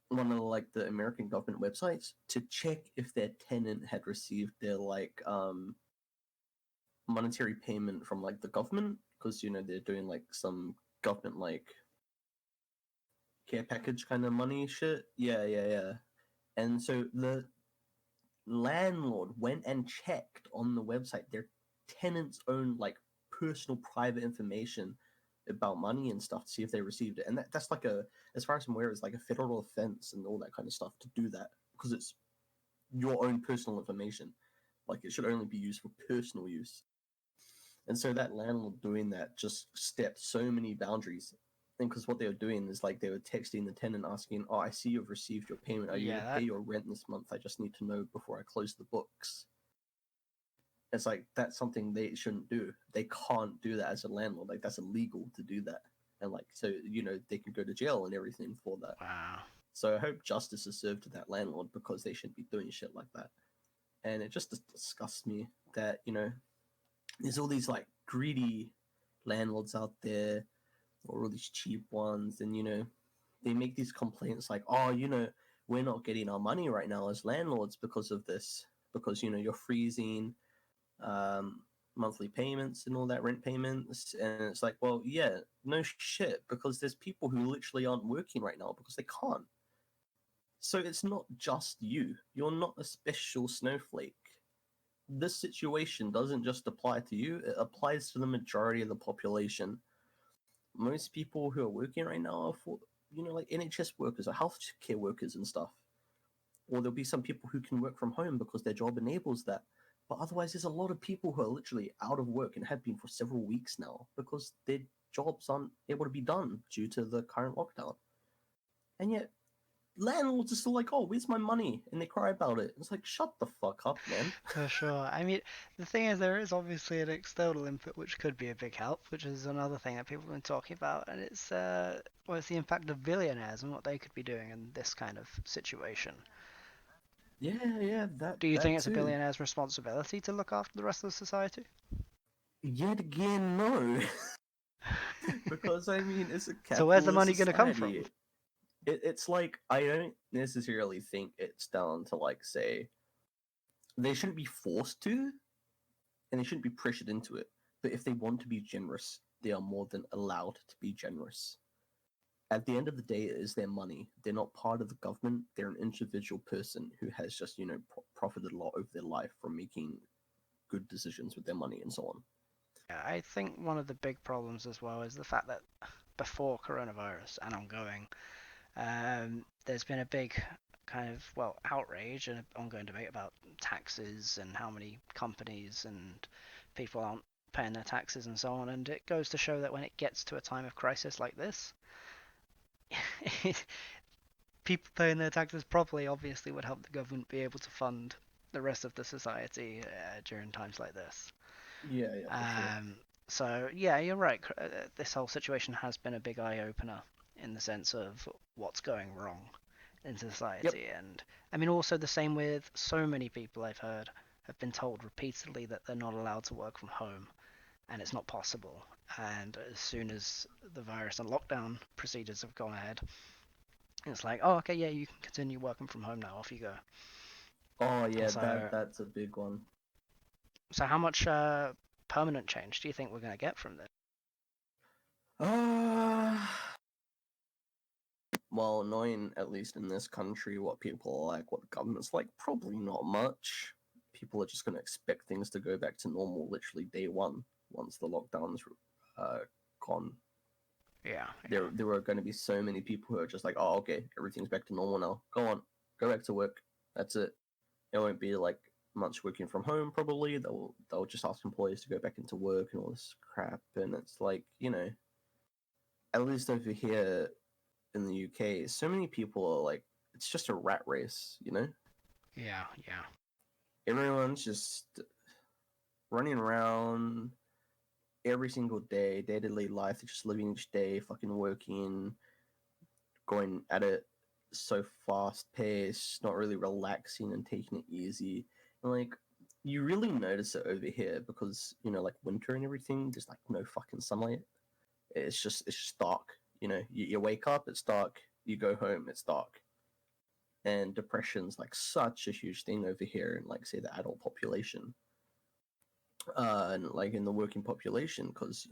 one of like the American government websites to check if their tenant had received their like monetary payment from like the government, because they're doing like some government like care package kind of money shit. Yeah, yeah, yeah. And so the landlord went and checked on the website their tenants' own like personal private information about money and stuff to see if they received it. And that's like a, as far as I'm aware, it's like a federal offense and all that kind of stuff to do that, because it's your own personal information. Like it should only be used for personal use. And so that landlord doing that just stepped so many boundaries. And because what they were doing is like they were texting the tenant asking, "Oh, I see you've received your payment. Are you Yeah, going to pay that your rent this month? I just need to know before I close the books." It's like that's something they shouldn't do. They can't do that as a landlord. Like that's illegal to do that. And like so, they can go to jail and everything for that. wow. So I hope justice is served to that landlord, because they shouldn't be doing shit like that. And it just disgusts me that there's all these like greedy landlords out there, or all these cheap ones, and they make these complaints like, "Oh, we're not getting our money right now as landlords because of this, because you're freezing um, monthly payments and all that, rent payments." And it's like, well, yeah, no shit, because there's people who literally aren't working right now because they can't. So it's not just you. You're not a special snowflake. This situation doesn't just apply to you, it applies to the majority of the population. Most people who are working right now are for, like NHS workers or healthcare workers and stuff. Or there'll be some people who can work from home because their job enables that. But otherwise, there's a lot of people who are literally out of work and have been for several weeks now because their jobs aren't able to be done due to the current lockdown. And yet, landlords are still like, "Oh, where's my money?" And they cry about it. It's like, shut the fuck up, man. For sure. I mean, the thing is, there is obviously an external input which could be a big help, which is another thing that people have been talking about, and it's the impact of billionaires and what they could be doing in this kind of situation. Yeah, yeah, Do you that think it's a too. billionaire's responsibility to look after the rest of the society? Yet again, no. Because I mean, it's a So where's the capitalist money going to come from? society. It's like, I don't necessarily think it's down to like say they shouldn't be forced to, and they shouldn't be pressured into it. But if they want to be generous, they are more than allowed to be generous. At the end of the day, it is their money. They're not part of the government. They're an individual person who has just profited a lot over their life from making good decisions with their money and so on. Yeah, I think one of the big problems as well is the fact that before coronavirus and ongoing, there's been a big kind of, well, outrage and ongoing debate about taxes and how many companies and people aren't paying their taxes and so on. And it goes to show that when it gets to a time of crisis like this, people paying their taxes properly obviously would help the government be able to fund the rest of the society during times like this. Yeah, yeah, for sure. Um, so yeah, you're right. This whole situation has been a big eye opener in the sense of what's going wrong in Yep. society, and I mean also the same with so many people I've heard have been told repeatedly that they're not allowed to work from home, and it's not possible. And as soon as the virus and lockdown procedures have gone ahead, it's like, oh, okay, yeah, you can continue working from home now. Off you go. Oh yeah, So, that's a big one. so how much permanent change do you think we're going to get from this? Uh, well, knowing at least in this country what people are like, what the government's like, probably not much. People are just going to expect things to go back to normal literally day one once the lockdown's uh, gone. Yeah, yeah, There are going to be so many people who are just like, oh, okay, everything's back to normal now. Go on, go back to work. That's it. It won't be like much working from home. Probably they'll just ask employees to go back into work and all this crap. And it's like, at least over here in the UK, so many people are like, it's just a rat race. yeah, yeah. Everyone's just running around every single day, day to day life. They're just living each day, fucking working, going at it so fast paced, not really relaxing and taking it easy. And like you really notice it over here because, like winter and everything, there's like no fucking sunlight. It's just dark. You wake up, it's dark, you go home, it's dark. And depression's like such a huge thing over here in like say the adult population. And like in the working population, because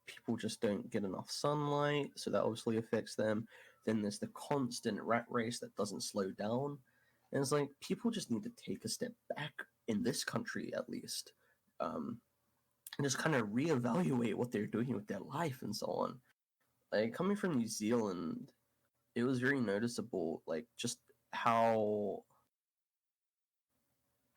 people just don't get enough sunlight, so that obviously affects them. Then there's the constant rat race that doesn't slow down. And it's like people just need to take a step back in this country at least, and just kind of reevaluate what they're doing with their life and so on. Like coming from New Zealand, it was very noticeable, like just how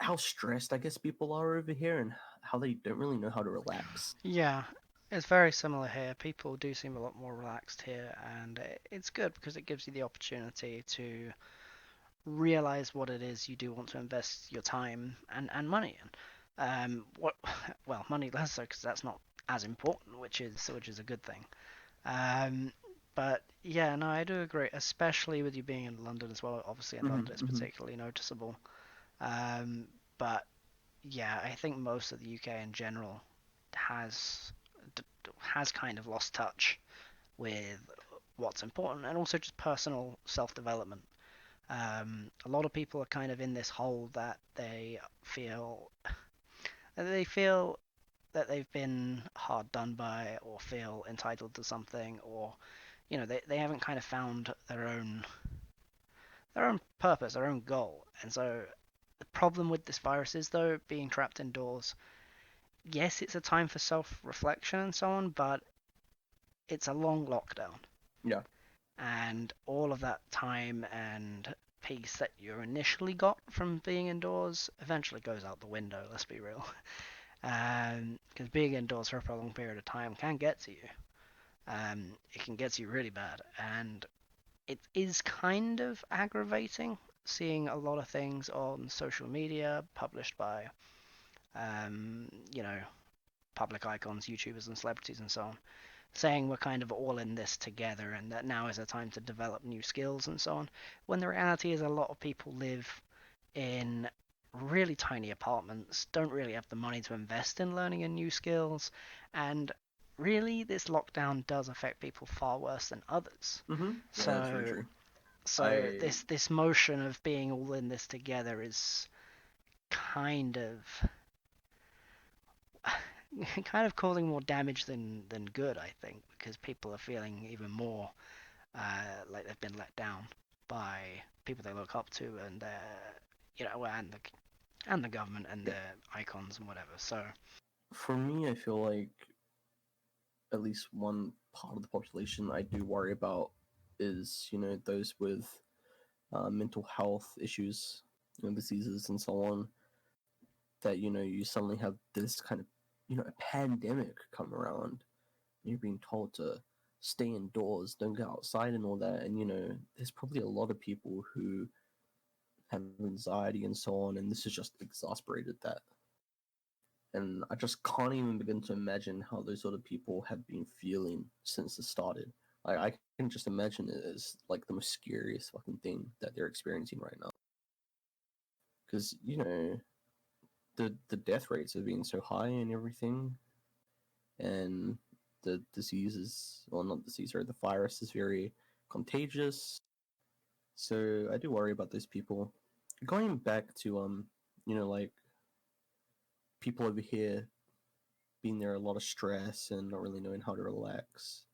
how stressed I guess people are over here and how they don't really know how to relax. Yeah, it's very similar here. People do seem a lot more relaxed here, and it's good because it gives you the opportunity to realize what it is you do want to invest your time and money in. What, well, money less so because that's not as important, which is a good thing. Um, but yeah, no, I do agree, especially with you being in London as well. Obviously, in Mm-hmm, London, it's mm-hmm. particularly noticeable. Um, but yeah, I think most of the UK in general has has kind of lost touch with what's important and also just personal self-development. A lot of people are kind of in this hole that they feel that they've been hard done by or feel entitled to something, or they haven't kind of found their own purpose, their own goal. And so the problem with this virus is, though, being trapped indoors, yes, it's a time for self-reflection and so on, but it's a long lockdown, Yeah. and all of that time and peace that you initially got from being indoors eventually goes out the window. Let's be real, because being indoors for a prolonged period of time can get to you. It can get to you really bad, and it is kind of aggravating seeing a lot of things on social media published by, um, you know, public icons, YouTubers, and celebrities, and so on, saying we're kind of all in this together and that now is a time to develop new skills and so on. When the reality is, a lot of people live in really tiny apartments, don't really have the money to invest in learning in new skills, and really this lockdown does affect people far worse than others. Mm-hmm. Yeah, that's very So true. so I this motion of being all in this together is kind of kind of causing more damage than good, I think, because people are feeling even more like they've been let down by people they look up to, and and the government and yeah. the icons and whatever. So For me, I feel like at least one part of the population I do worry about is those with mental health issues, diseases and so on. That you suddenly have this kind of a pandemic come around. And you're being told to stay indoors, don't go outside, and all that. And there's probably a lot of people who have anxiety and so on, and this has just exasperated that. And I just can't even begin to imagine how those sort of people have been feeling since it started. I can just imagine it as like the most scariest fucking thing that they're experiencing right now. Because the death rates have been so high and everything, and the disease is, well, not disease, or the virus is very contagious. So I do worry about those people. Going back to like people over here being there, a lot of stress and not really knowing how to relax.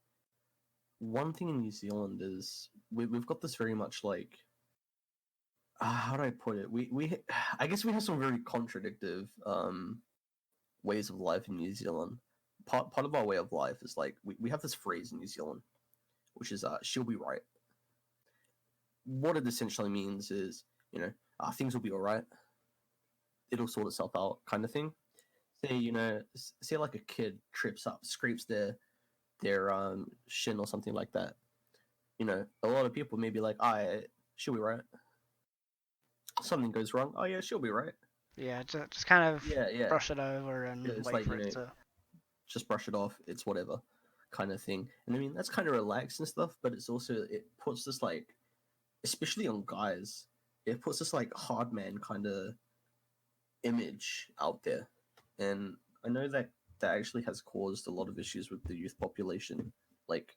One thing in New Zealand is we've got this very much like how do I put it? We I guess we have some very contradictive ways of life in New Zealand. Part of our way of life is like we have this phrase in New Zealand, which is she'll be right. What it essentially means is, things will be all right. It'll sort itself out, kind of thing. Say, say like a kid trips up, scrapes their shin or something like that. A lot of people may be like, she'll be right. Something goes wrong. Oh yeah, she'll be right. Yeah, just kind of Yeah, yeah. brush it over and It's wait like, for it to. just brush it off. It's whatever kind of thing. And I mean, that's kind of relaxed and stuff, but it's also, it puts this like, especially on guys, it puts this like hard man kind of image out there. And I know that that actually has caused a lot of issues with the youth population. Like,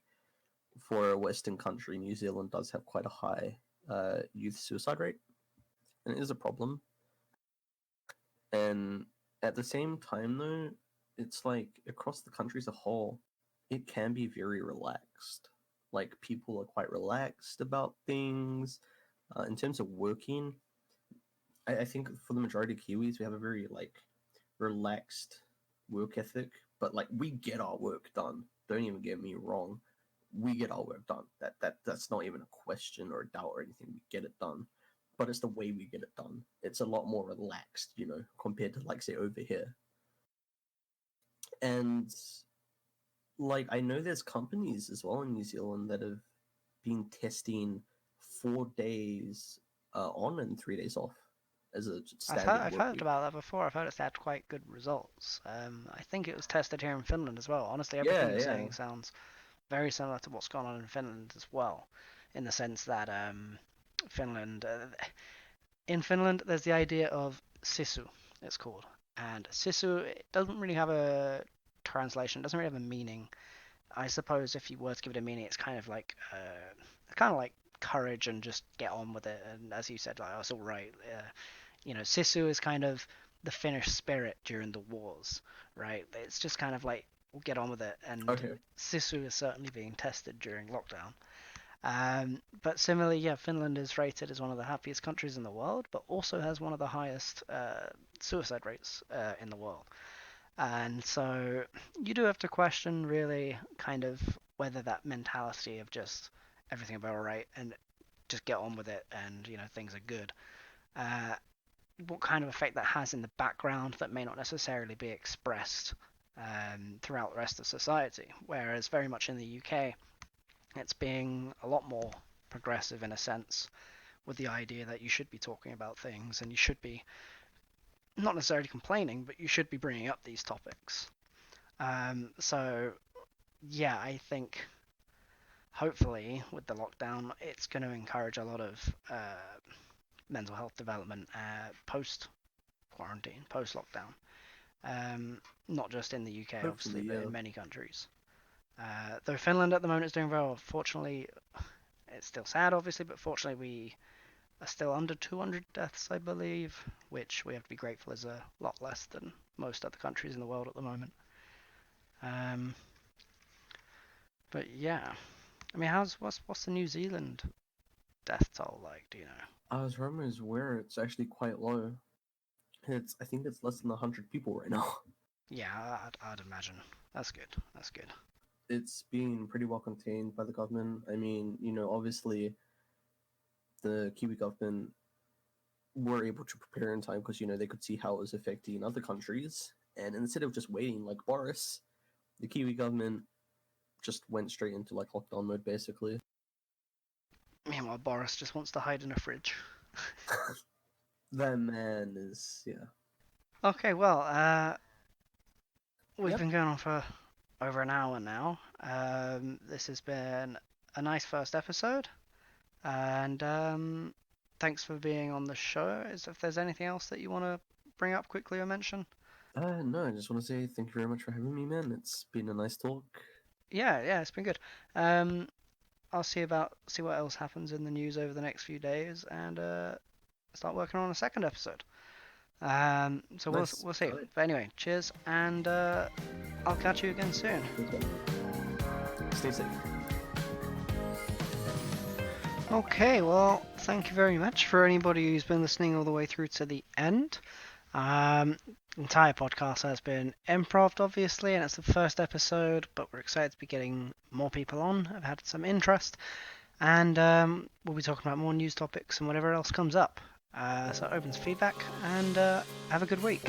for a Western country, New Zealand does have quite a high youth suicide rate, and it is a problem. And at the same time, though, it's like across the country as a whole, it can be very relaxed. Like, people are quite relaxed about things. In terms of working, I think for the majority of Kiwis, we have a very like relaxed work ethic, but like we get our work done. Don't even get me wrong, we get our work done. That's not even a question or a doubt or anything. We get it done, but it's the way we get it done. It's a lot more relaxed, compared to like say over here. And like I know there's companies as well in New Zealand that have been testing 4 days on and 3 days off as a standard I've work heard week. about that before. I've heard it's had quite good results. I think it was tested here in Finland as well. Honestly, everything Yeah, you're yeah. saying sounds very similar to what's gone on in Finland as well, in the sense that Finland, in Finland, there's the idea of sisu, it's called, and sisu it doesn't really have a translation. It doesn't really have a meaning. I suppose if you were to give it a meaning, it's kind of like courage and just get on with it. And as you said, like, oh, it's all right. Sisu is kind of the Finnish spirit during the wars, right? It's just kind of like we'll get on with it, and Okay. Sisu is certainly being tested during lockdown. But similarly, yeah, Finland is rated as one of the happiest countries in the world, but also has one of the highest suicide rates in the world. And so you do have to question really kind of whether that mentality of just everything will be alright and just get on with it and things are good. Uh, what kind of effect that has in the background that may not necessarily be expressed throughout the rest of society. Whereas very much in the UK, it's being a lot more progressive in a sense, with the idea that you should be talking about things and you should be not necessarily complaining, but you should be bringing up these topics. So yeah, I think hopefully with the lockdown, it's going to encourage a lot of mental health development post quarantine, post lockdown. Not just in the UK, obviously, Hopefully, but yeah. in many countries. Though Finland at the moment is doing very well. Fortunately, it's still sad, obviously, but fortunately we are still under 200 deaths, I believe, which we have to be grateful is a lot less than most other countries in the world at the moment. Um, but yeah, I mean, what's the New Zealand death toll like? Do you know? As rumors where it's actually quite low. I think it's less than 100 people right now. Yeah, I'd imagine. That's good. That's good. It's being pretty well contained by the government. I mean, obviously the Kiwi government were able to prepare in time because they could see how it was affecting other countries, and instead of just waiting like Boris, the Kiwi government just went straight into like lockdown mode basically. Meanwhile, Boris just wants to hide in a fridge. That man is, yeah. Okay, well, we've Yep. been going on for over an hour now. This has been a nice first episode, and thanks for being on the show. If there's anything else that you want to bring up quickly or mention? No, I just want to say thank you very much for having me, man. It's been a nice talk. Yeah, it's been good. I'll see what else happens in the news over the next few days, and start working on a second episode. So Nice. we'll see. All right. But anyway, cheers, and I'll catch you again soon. Stay safe. Okay, well, thank you very much for anybody who's been listening all the way through to the end. Entire podcast has been improv, obviously, and it's the first episode, but we're excited to be getting more people on. I've had some interest, and we'll be talking about more news topics and whatever else comes up. So open to feedback, and have a good week.